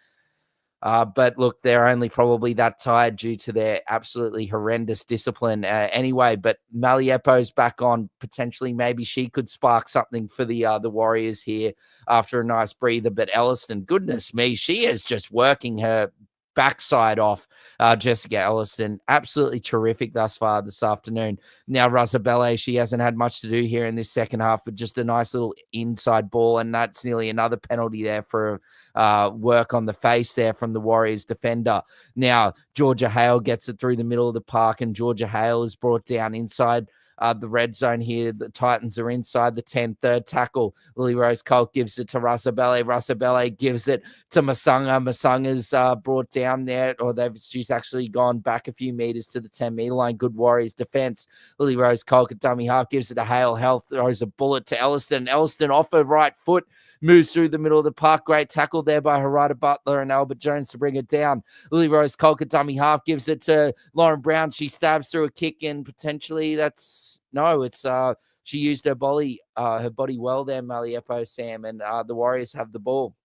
But look, they're only probably that tired due to their absolutely horrendous discipline anyway. But Maliepo's back on. Potentially, maybe she could spark something for the Warriors here after a nice breather. But Elliston, goodness me, she is just working her backside off. Jessica Elliston, absolutely terrific thus far this afternoon. Now Razabelle, she hasn't had much to do here in this second half, but just a nice little inside ball, and that's nearly another penalty there for work on the face there from the Warriors defender. Now Georgia Hale gets it through the middle of the park, and Georgia Hale is brought down inside the red zone here. The Titans are inside the 10. Third tackle. Lily Rose Colk gives it to Razabelle. Razabelle gives it to Masanga. Masanga's brought down there, or she's actually gone back a few meters to the 10-meter line. Good Warriors defense. Lily Rose Colk at dummy half gives it to Hale. Hale throws a bullet to Elliston. Elliston off her right foot moves through the middle of the park. Great tackle there by Harada Butler and Albert Jones to bring it down. Lily Rose Colk at dummy half gives it to Lauren Brown. She stabs through a kick, and potentially she used her body well there, Maliepo, Sam, and the Warriors have the ball.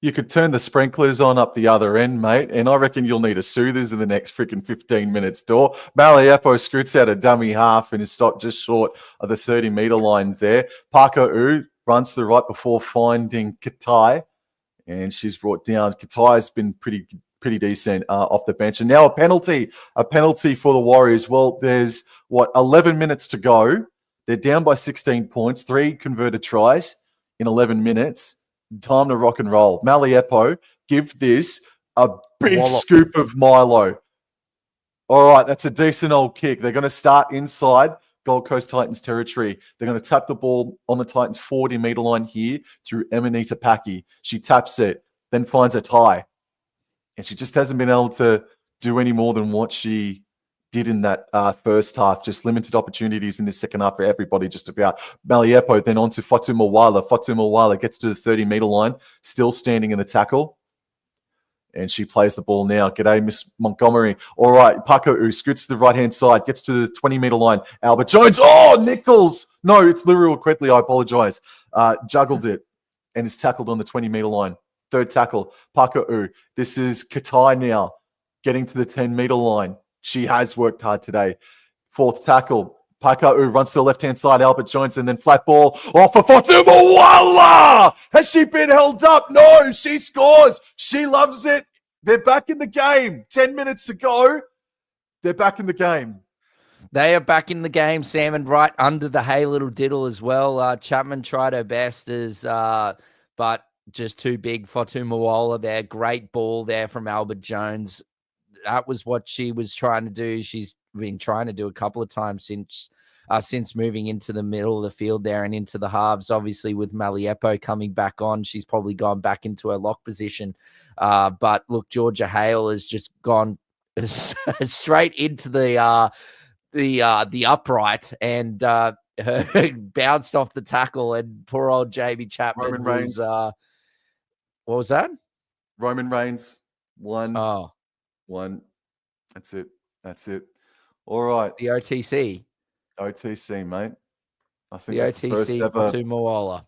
You could turn the sprinklers on up the other end, mate, and I reckon you'll need a soothers in the next freaking 15 minutes, door. Maliepo scoots out a dummy half and is stopped just short of the 30-meter line there. Parker U runs to the right before finding Katai, and she's brought down. Katai's been pretty decent off the bench. And now a penalty for the Warriors. Well, there's 11 minutes to go. They're down by 16 points, 3 converted tries in 11 minutes. Time to rock and roll. Maliepo, give this a big scoop of Milo. All right, that's a decent old kick. They're going to start inside Gold Coast Titans territory. They're going to tap the ball on the Titans 40-meter line here through Emanita Packy. She taps it, then finds a tie. And she just hasn't been able to do any more than what she did in that first half. Just limited opportunities in the second half for everybody, just about. Maliepo then on to Fatuma Wala. Fatuma Wala gets to the 30-meter line, still standing in the tackle. And she plays the ball now. G'day, Miss Montgomery. All right, Paco U scoots to the right-hand side, gets to the 20-meter line. Albert Jones. Oh, Nichols. No, it's Lurua Quedley. I apologize. Juggled it and is tackled on the 20-meter line. Third tackle, Paco U. This is Katai now, getting to the 10-meter line. She has worked hard today. Fourth tackle, Paco U runs to the left-hand side. Albert Jones, and then flat ball off for Fatuma Wala. Has she been held up? No, she scores. She loves it. They're back in the game. 10 minutes to go. They're back in the game. They are back in the game, Sam, and right under the hey little diddle as well. Chapman tried her best but just too big. Fatuma Wala there. Great ball there from Albert Jones. That was what she was trying to do. She's been trying to do a couple of times since since moving into the middle of the field there and into the halves. Obviously, with Maliepo coming back on, she's probably gone back into her lock position. But look, Georgia Hale has just gone straight into the upright and her bounced off the tackle, and poor old Jamie Chapman Roman Reigns. what was that? Roman Reigns. One. That's it. All right. The OTC. OTC, mate. I think The that's the first OTC ever. Moala.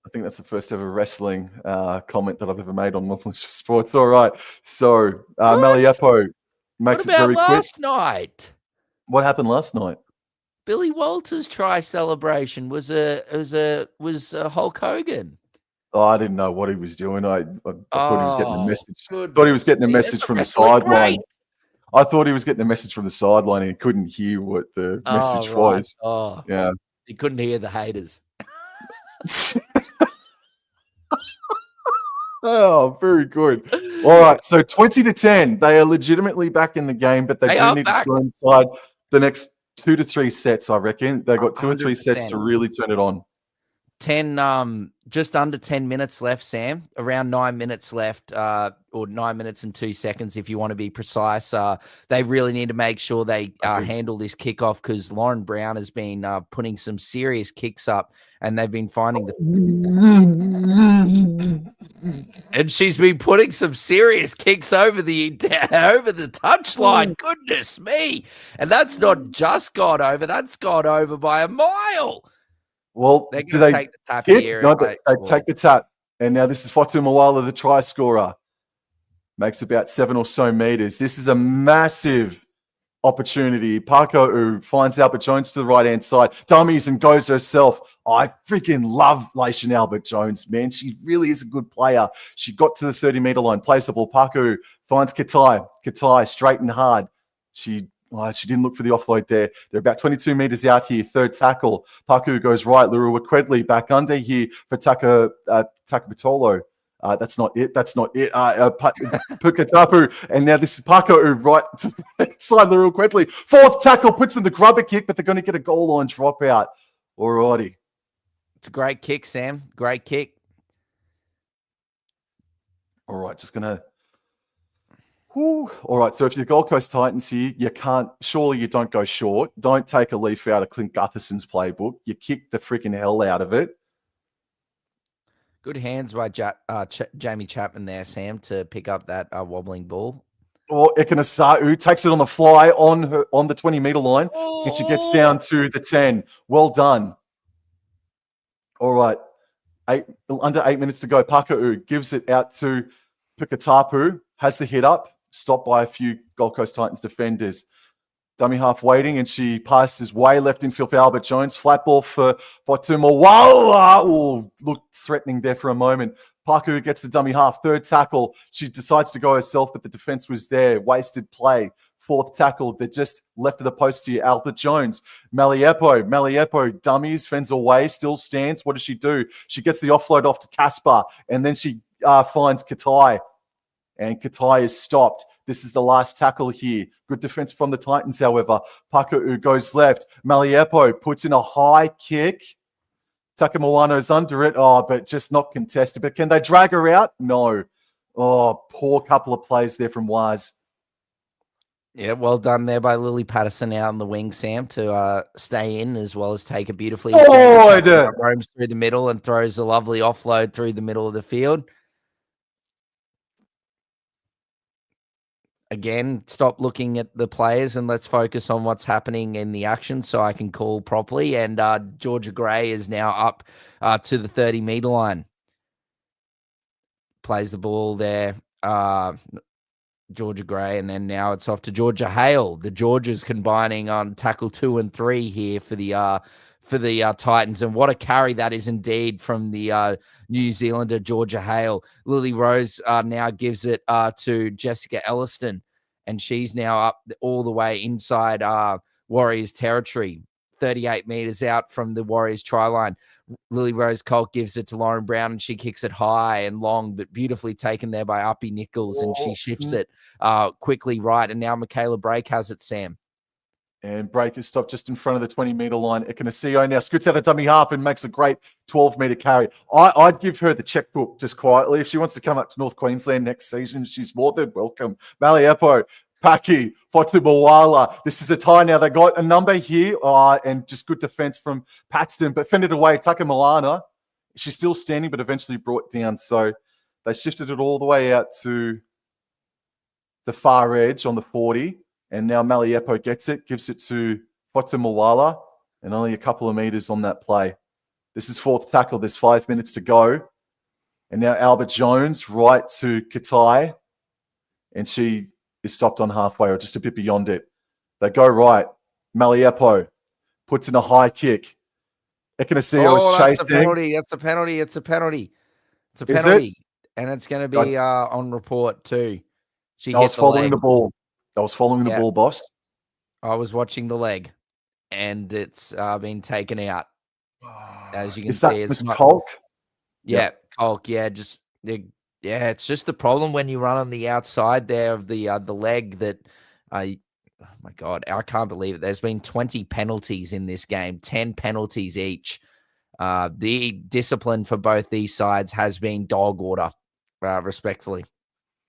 I think that's the first ever wrestling comment that I've ever made on Multiple Sports. All right. So Maliepo makes it very quick. Last night? What happened last night? Billy Walters' try celebration was Hulk Hogan. Oh, I didn't know what he was doing. I thought he was getting a message. Thought he was getting a message from the sideline. I thought he was getting a message from the sideline and he couldn't hear what the message was. Oh, yeah. He couldn't hear the haters. Oh, very good. All right. So 20-10. They are legitimately back in the game, but they do need to score inside the next 2 to 3 sets, I reckon. They've got 2 or 3 sets to really turn it on. Just under 10 minutes left, Sam. Around 9 minutes left, or 9 minutes and 2 seconds, if you want to be precise. They really need to make sure they handle this kickoff, because Lauren Brown has been putting some serious kicks up, and they've been finding and she's been putting some serious kicks over the touchline. Goodness me! And that's not just gone over; that's gone over by a mile. Well, they're going to take the tap here. No, they take the tap. And now this is Fatu Moala, the try scorer. Makes about 7 or so meters. This is a massive opportunity. Parko finds Albert Jones to the right-hand side. Dummies and goes herself. I freaking love Laishan Albert Jones, man. She really is a good player. She got to the 30-meter line, plays the ball. Parko finds Katai. Katai straight and hard. She didn't look for the offload there. They're about 22 meters out here. Third tackle. Paku goes right. Lurua Quedley back under here for Taka Patolo. That's not it. Pukatapu. And now this is Paku right side Lurua Quedley. Fourth tackle puts in the grubber kick, but they're going to get a goal line dropout. Alrighty. It's a great kick, Sam. Great kick. All right. Just going to. All right, so if you're Gold Coast Titans here, surely you don't go short. Don't take a leaf out of Clint Gutherson's playbook. You kick the freaking hell out of it. Good hands by Jamie Chapman there, Sam, to pick up that wobbling ball. Or Ekanasa'u takes it on the fly on the 20-meter line, and she gets down to the 10. Well done. All right, under 8 minutes to go. Paka'u gives it out to Pukatapu, has the hit up. Stopped by a few Gold Coast Titans defenders. Dummy half waiting, and she passes way left infield for Albert Jones. Flat ball for Fatuma. Wow! Looked threatening there for a moment. Parker gets the dummy half. Third tackle. She decides to go herself, but the defense was there. Wasted play. Fourth tackle. They're just left of the post here. Albert Jones. Maliepo dummies, fends away, still stands. What does she do? She gets the offload off to Caspar, and then she finds Katai. And Katai is stopped. This is the last tackle here. Good defense from the Titans, however. Paka'u goes left. Maliepo puts in a high kick. Takamawano's under it. Oh, but just not contested. But can they drag her out? No. Oh, poor couple of plays there from Wise. Yeah, well done there by Lily Patterson out on the wing, Sam, to stay in as well as take a beautifully. Roams through the middle and throws a lovely offload through the middle of the field. Again, stop looking at the players and let's focus on what's happening in the action so I can call properly. And Georgia Gray is now up to the 30-meter line. Plays the ball there. Georgia Gray, and then now it's off to Georgia Hale. The Georgians combining on tackle 2 and 3 here for the Titans, and what a carry that is indeed from the New Zealander Georgia Hale. Lily Rose now gives it to Jessica Elliston, and she's now up all the way inside Warriors territory, 38 meters out from the Warriors try line. Lily Rose Colt gives it to Lauren Brown, and she kicks it high and long, but beautifully taken there by Uppy Nichols, and she shifts it quickly right. And now Michaela Brake has it, Sam. And Break is stopped just in front of the 20-meter line. Ekanasio now scoots out a dummy half and makes a great 12-meter carry. I'd give her the checkbook just quietly. If she wants to come up to North Queensland next season, she's more than welcome. Maliepo, Paki, Fotumawala. This is a tie now. They got a number here and just good defense from Paxton, but fended away. Takamilana, she's still standing, but eventually brought down. So they shifted it all the way out to the far edge on the 40. And now Maliepo gets it, gives it to Fotumawala, and only a couple of meters on that play. This is fourth tackle. There's 5 minutes to go. And now Albert Jones right to Katai, and she is stopped on halfway or just a bit beyond it. They go right. Maliepo puts in a high kick. Ekanasio is chasing. That's a penalty. It's a penalty. It's a penalty. It's a penalty. And it's going to be on report too. I was following the ball. I was following the ball, boss. I was watching the leg, and it's been taken out. As you can see, it's not Colk. Yeah, Colk. Yeah, it's just the problem when you run on the outside there of the leg that oh my God, I can't believe it. There's been 20 penalties in this game, 10 penalties each. The discipline for both these sides has been dog order, respectfully.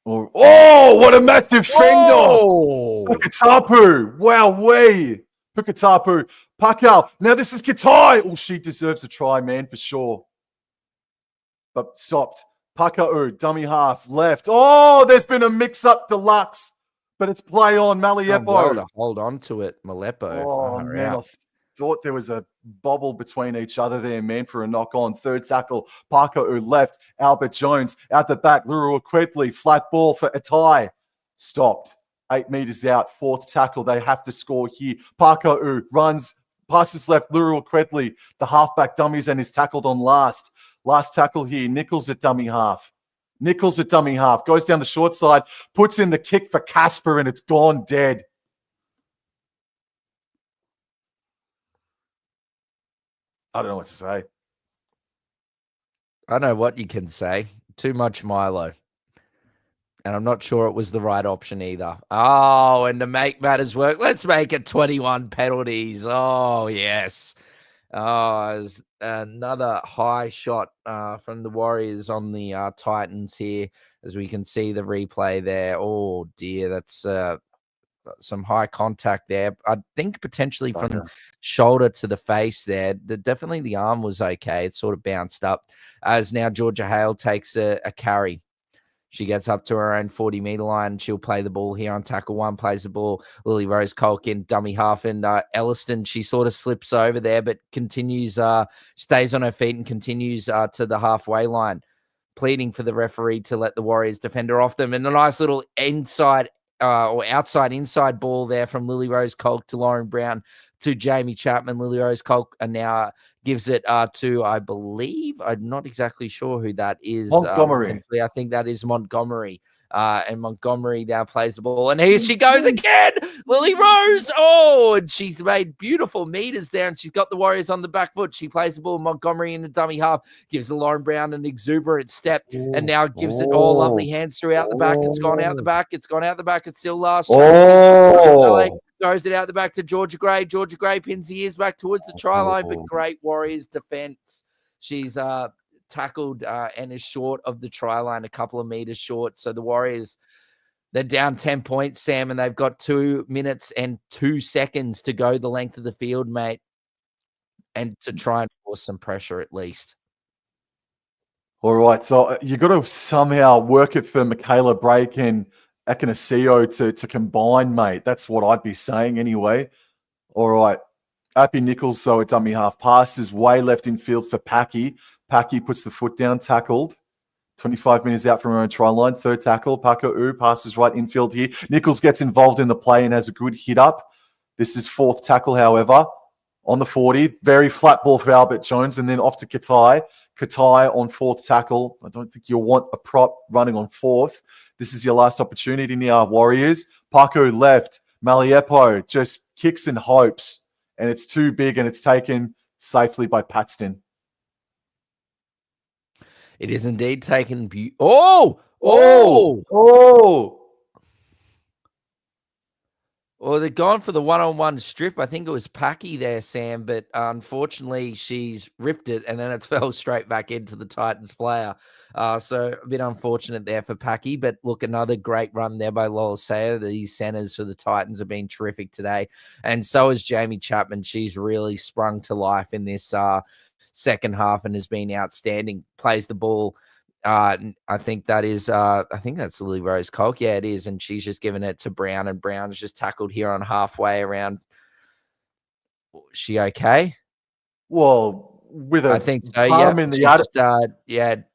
Oh, what a massive send-off! Puketapu, wowee! Puketapu, Pakal. Now this is Katai. Oh, she deserves a try, man, for sure. But stopped. Paka'u, dummy half, left. Oh, there's been a mix-up deluxe, but it's play on Maliepo. Well to hold on to it, Malepo. Oh, man, I thought there was a bobble between each other there, man, for a knock-on. Third tackle, Paka'u left. Albert Jones out the back. Lurua quickly, flat ball for Atai. Stopped. 8 meters out. Fourth tackle. They have to score here. Paka'u runs, passes left. Lurua quickly. The halfback dummies and is tackled on last. Last tackle here. Nichols at dummy half. Nichols at dummy half. Goes down the short side. Puts in the kick for Casper, and it's gone dead. I don't know what to say. I know what you can say. Too much Milo. And I'm not sure it was the right option either. Oh, and to make matters work, let's make it 21 penalties. Oh, yes. Oh, another high shot from the Warriors on the Titans here, as we can see the replay there. Oh, dear, that's some high contact there. I think potentially from shoulder to the face there. Definitely the arm was okay. It sort of bounced up. As now Georgia Hale takes a carry. She gets up to her own 40-meter line. She'll play the ball here on tackle one, plays the ball. Lily Rose Colk in dummy half. And Elliston, she sort of slips over there, but continues, stays on her feet and continues to the halfway line, pleading for the referee to let the Warriors defend her off them. And a nice little inside or outside-inside ball there from Lily Rose Colk to Lauren Brown to Jamie Chapman. Lily Rose Colk now gives it to, I believe, I'm not exactly sure who that is. Montgomery. I think that is Montgomery. And Montgomery now plays the ball. And here she goes again. Lily Rose. Oh, and she's made beautiful meters there. And she's got the Warriors on the back foot. She plays the ball. Montgomery in the dummy half. Gives the Lauren Brown an exuberant step. And now gives it all lovely hands throughout the back. It's gone out the back. It's gone out the back. It's still last chance. Goes it out the back to Georgia Gray. Georgia Gray pins the ears back towards the try line. But great Warriors defense. She's tackled and is short of the try line, a couple of meters short. So the Warriors, they're down 10 points, Sam, and they've got 2 minutes and 2 seconds to go the length of the field, mate, and to try and force some pressure at least. All right, so you got to somehow work it for Michaela Brake and Ekanasio to combine, mate. That's what I'd be saying anyway. All right. Appy Nichols, though, at dummy half. Passes way left in field for Packy. Packy puts the foot down, tackled. 25 meters out from her own try line. Third tackle. Paka'u passes right infield here. Nichols gets involved in the play and has a good hit up. This is fourth tackle, however, on the 40. Very flat ball for Albert Jones, and then off to Katai. Katai on fourth tackle. I don't think you'll want a prop running on fourth. This is your last opportunity now, Warriors. Paku left. Maliepo just kicks and hopes, and it's too big, and it's taken safely by Paxton. It is indeed taken. Well, they're gone for the one-on-one strip. I think it was Packy there, Sam, but unfortunately she's ripped it and then it fell straight back into the Titans player. So a bit unfortunate there for Packy, but look, another great run there by Lolisea. These centers for the Titans have been terrific today. And so is Jamie Chapman. She's really sprung to life in this second half and has been outstanding. Plays the ball. I think that is, I think that's Lily Rose Colk. Yeah, it is. And she's just given it to Brown, and Brown's just tackled here on halfway around. Is she okay? Well, with I a think so. palm Yeah, in the she attic.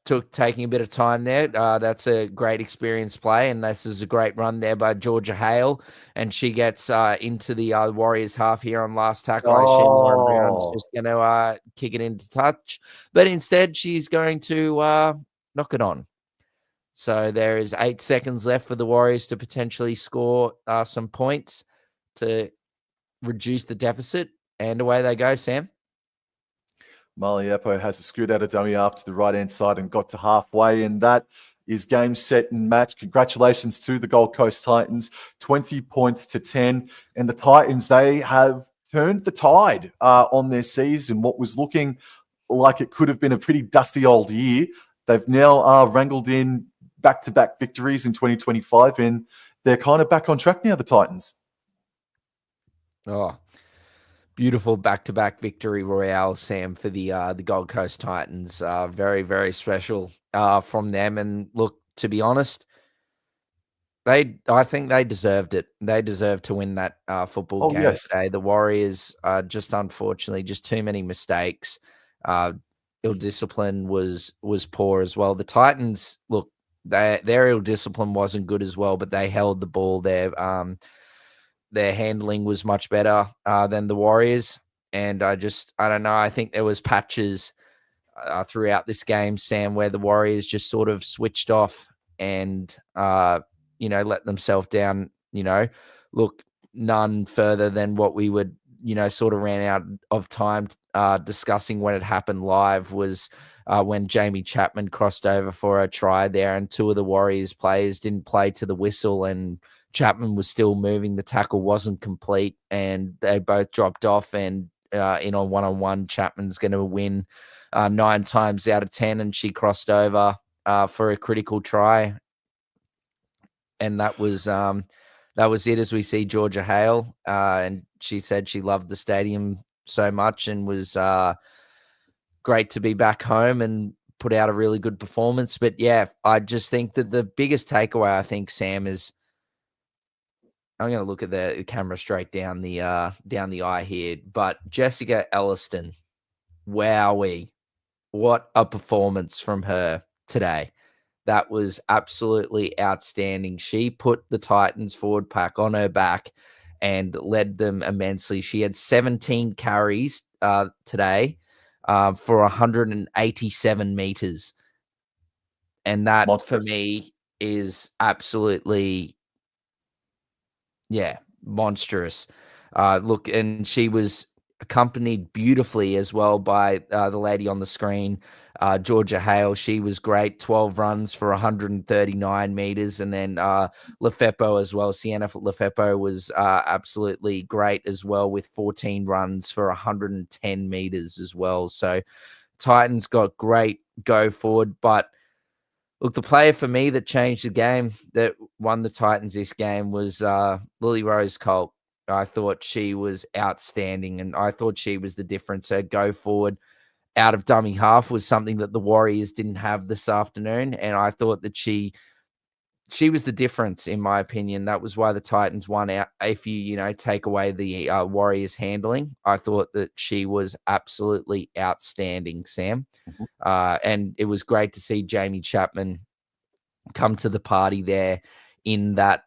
just taking a bit of time there. That's a great experience play, and this is a great run there by Georgia Hale, and she gets into the Warriors half here on last tackle. I assume Lauren Brown's Oh, just going to kick it into touch, but instead she's going to knock it on. So there is 8 seconds left for the Warriors to potentially score some points to reduce the deficit, and away they go, Sam. Maliepo has a scoot out of dummy half to the right-hand side and got to halfway, and that is game, set, and match. Congratulations to the Gold Coast Titans, 20 points to 10. And the Titans, they have turned the tide on their season. What was looking like it could have been a pretty dusty old year, they've now wrangled in back-to-back victories in 2025, and they're kind of back on track now, the Titans. Oh, beautiful back-to-back victory royale, Sam, for the Gold Coast Titans. Very, very special from them. And look, to be honest, I think they deserved it. They deserved to win that football game today. The Warriors, just unfortunately, just too many mistakes. Ill discipline was poor as well. The Titans, look, their ill discipline wasn't good as well, but they held the ball there. Their handling was much better than the Warriors. And I don't know. I think there was patches throughout this game, Sam, where the Warriors just sort of switched off and, let themselves down, look, none further than what we would, sort of ran out of time discussing when it happened live was when Jamie Chapman crossed over for a try there, and 2 of the Warriors players didn't play to the whistle, and Chapman was still moving. The tackle wasn't complete, and they both dropped off. And in on one-on-one, Chapman's going to win 9 times out of 10, and she crossed over for a critical try. And that was it. As we see Georgia Hale, and she said she loved the stadium so much and was great to be back home and put out a really good performance. But yeah, I just think that the biggest takeaway, I think, Sam, is I'm going to look at the camera straight down the eye here. But Jessica Elliston, wowee, what a performance from her today. That was absolutely outstanding. She put the Titans forward pack on her back and led them immensely. She had 17 carries today for 187 meters. And that, for me, is absolutely, monstrous. Look, and she was accompanied beautifully as well by the lady on the screen, Georgia Hale. She was great, 12 runs for 139 meters. And then Lefepo as well. Sienna Lefepo was absolutely great as well with 14 runs for 110 meters as well. So Titans got great go forward, but look, the player for me that changed the game, that won the Titans this game, was Lily Rose Colk. I thought she was outstanding, and I thought she was the difference. Her go forward out of dummy half was something that the Warriors didn't have this afternoon, and I thought that she was the difference, in my opinion. That was why the Titans won out. If you take away the Warriors handling, I thought that she was absolutely outstanding, Sam. And it was great to see Jamie Chapman come to the party there in that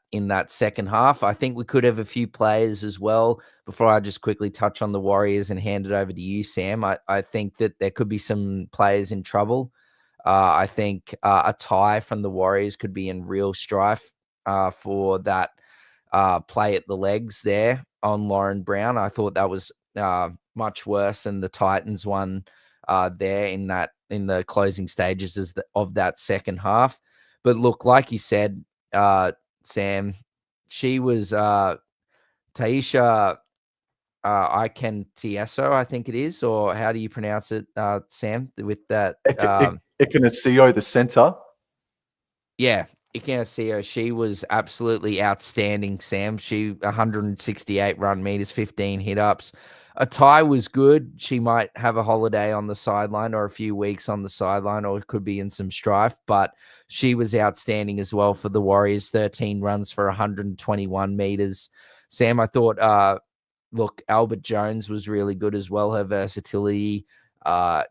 second half. I think we could have a few players as well. Before I just quickly touch on the Warriors and hand it over to you, Sam, I think that there could be some players in trouble. I think a tie from the Warriors could be in real strife for that play at the legs there on Lauren Brown. I thought that was much worse than the Titans one there in the closing stages of that second half. But look, like you said, Sam, she was Taisha Ikentieso, I think it is, or how do you pronounce it, Sam? With that, Ekanasio, the center. yeah, Ikentieso, she was absolutely outstanding. Sam, she 168 run meters, 15 hit ups. A tie was good. She might have a holiday on the sideline or a few weeks on the sideline, or it could be in some strife, but she was outstanding as well for the Warriors. 13 runs for 121 meters. Sam, I thought, look, Albert Jones was really good as well. Her versatility,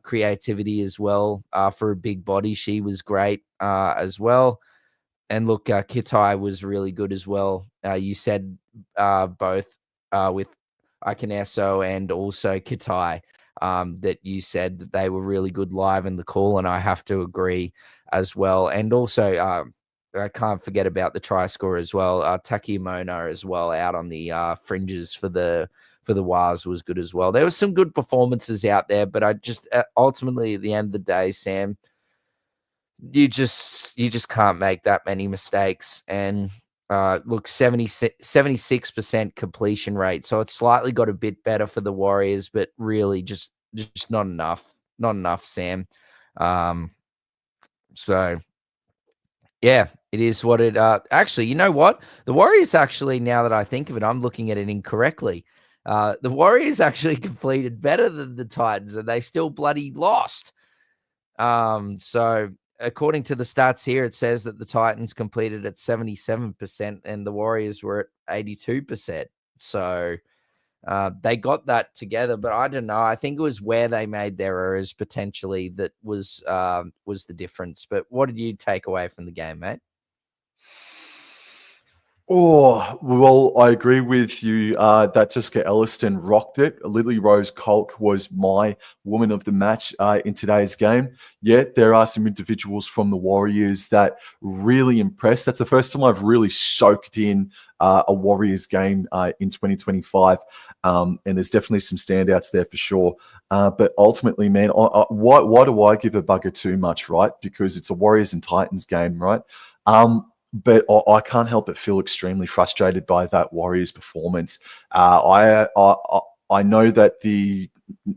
creativity as well. For a big body, she was great as well. And look, Kitai was really good as well. You said both with Ikaneso and also Kitai, that you said that they were really good live in the call, and I have to agree as well. And also, I can't forget about the try scorer as well. Taki Mona as well, out on the fringes for the Wars, was good as well. There was some good performances out there, but I just ultimately at the end of the day, Sam, you just can't make that many mistakes. And look, 76% completion rate, so it's slightly got a bit better for the Warriors, but really just not enough, Sam. So yeah, it is what it actually, you know what? The Warriors actually, now that I think of it, I'm looking at it incorrectly. The Warriors actually completed better than the Titans, and they still bloody lost. So according to the stats here, it says that the Titans completed at 77% and the Warriors were at 82%. So they got that together, but I don't know. I think it was where they made their errors potentially that was the difference. But what did you take away from the game, mate? Oh, well, I agree with you that Jessica Elliston rocked it. Lily Rose Kolk was my woman of the match in today's game. Yet there are some individuals from the Warriors that really impressed. That's the first time I've really soaked in a Warriors game in 2025. And there's definitely some standouts there for sure. But ultimately, man, why do I give a bugger too much, right? Because it's a Warriors and Titans game, right? But I can't help but feel extremely frustrated by that Warriors performance. I know that the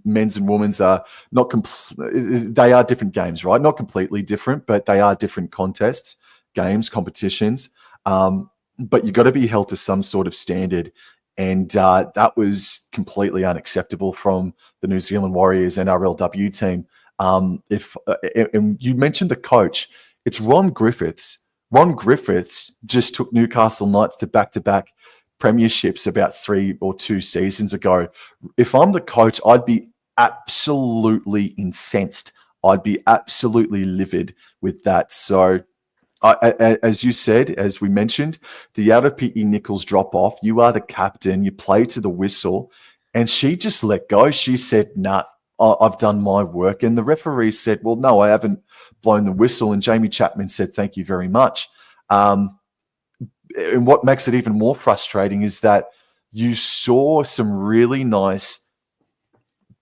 men's and women's are not they are different games, right? Not completely different, but they are different contests, games, competitions. But you got to be held to some sort of standard. And that was completely unacceptable from the New Zealand Warriors NRLW team. And you mentioned the coach, it's Ron Griffiths. Ron Griffiths just took Newcastle Knights to back-to-back premierships about 3 or 2 seasons ago. If I'm the coach, I'd be absolutely incensed. I'd be absolutely livid with that. So, as you said, as we mentioned, the Arapi'i Nichols drop-off, you are the captain, you play to the whistle, and she just let go. She said, nah, I've done my work. And the referee said, well, no, I haven't blown the whistle. And Jamie Chapman said, thank you very much. And what makes it even more frustrating is that you saw some really nice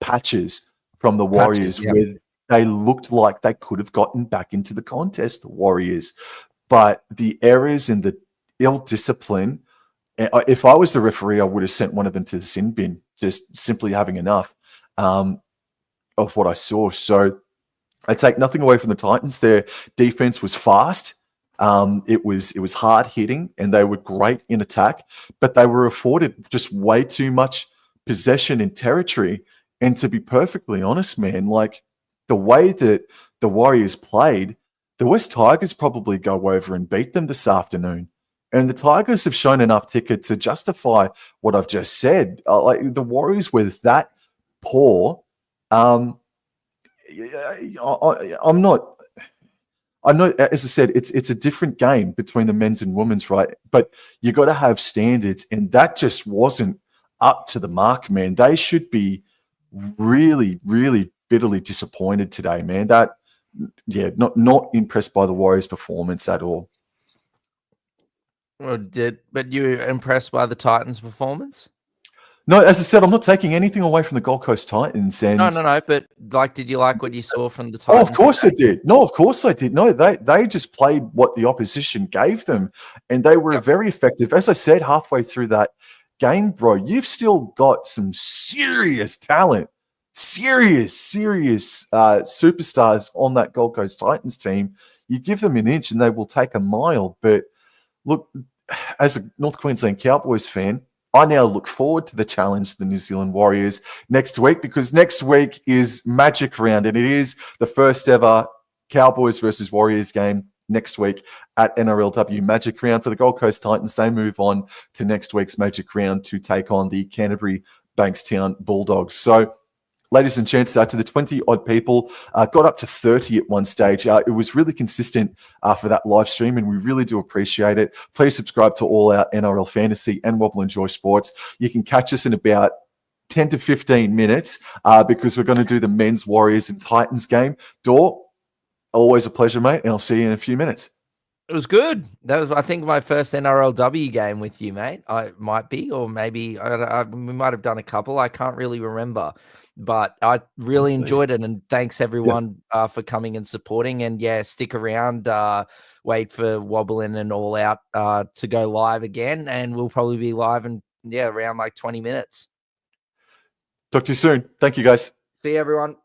patches from the Warriors where they looked like they could have gotten back into the contest, the Warriors. But the errors and the ill-discipline, if I was the referee, I would have sent one of them to the sin bin, just simply having enough of what I saw. So I take nothing away from the Titans. Their defense was fast. It was hard hitting, and they were great in attack, but they were afforded just way too much possession and territory. And to be perfectly honest, man, like the way that the Warriors played, the West Tigers probably go over and beat them this afternoon. And the Tigers have shown enough ticket to justify what I've just said. Like the Warriors were that poor. I'm not. I know, as I said, it's a different game between the men's and women's, right? But you got to have standards, and that just wasn't up to the mark, man. They should be really, really bitterly disappointed today, man. Not impressed by the Warriors' performance at all. Well, but you were impressed by the Titans' performance? No, as I said, I'm not taking anything away from the Gold Coast Titans. And no. But did you like what you saw from the Oh, Titans? of course I did. No, of course I did. No, they just played what the opposition gave them, and they were very effective. As I said, halfway through that game, bro, you've still got some serious talent, serious superstars on that Gold Coast Titans team. You give them an inch and they will take a mile. But look, as a North Queensland Cowboys fan, I now look forward to the challenge of the New Zealand Warriors next week, because next week is Magic Round, and it is the first ever Cowboys versus Warriors game next week at NRLW Magic Round. For the Gold Coast Titans, they move on to next week's Magic Round to take on the Canterbury Bankstown Bulldogs. So, ladies and gents, to the 20-odd people, got up to 30 at one stage. It was really consistent for that live stream, and we really do appreciate it. Please subscribe to all our NRL Fantasy and Wobble Enjoy Sports. You can catch us in about 10 to 15 minutes because we're going to do the men's Warriors and Titans game. Dor, always a pleasure, mate, and I'll see you in a few minutes. It was good. That was, I think, my first NRLW game with you, mate. I might be, or maybe we might have done a couple. I can't really remember, but I really enjoyed it. And thanks everyone for coming and supporting. And yeah, stick around. Wait for Wobbling and All Out to go live again, and we'll probably be live in around like 20 minutes. Talk to you soon. Thank you, guys. See you, everyone.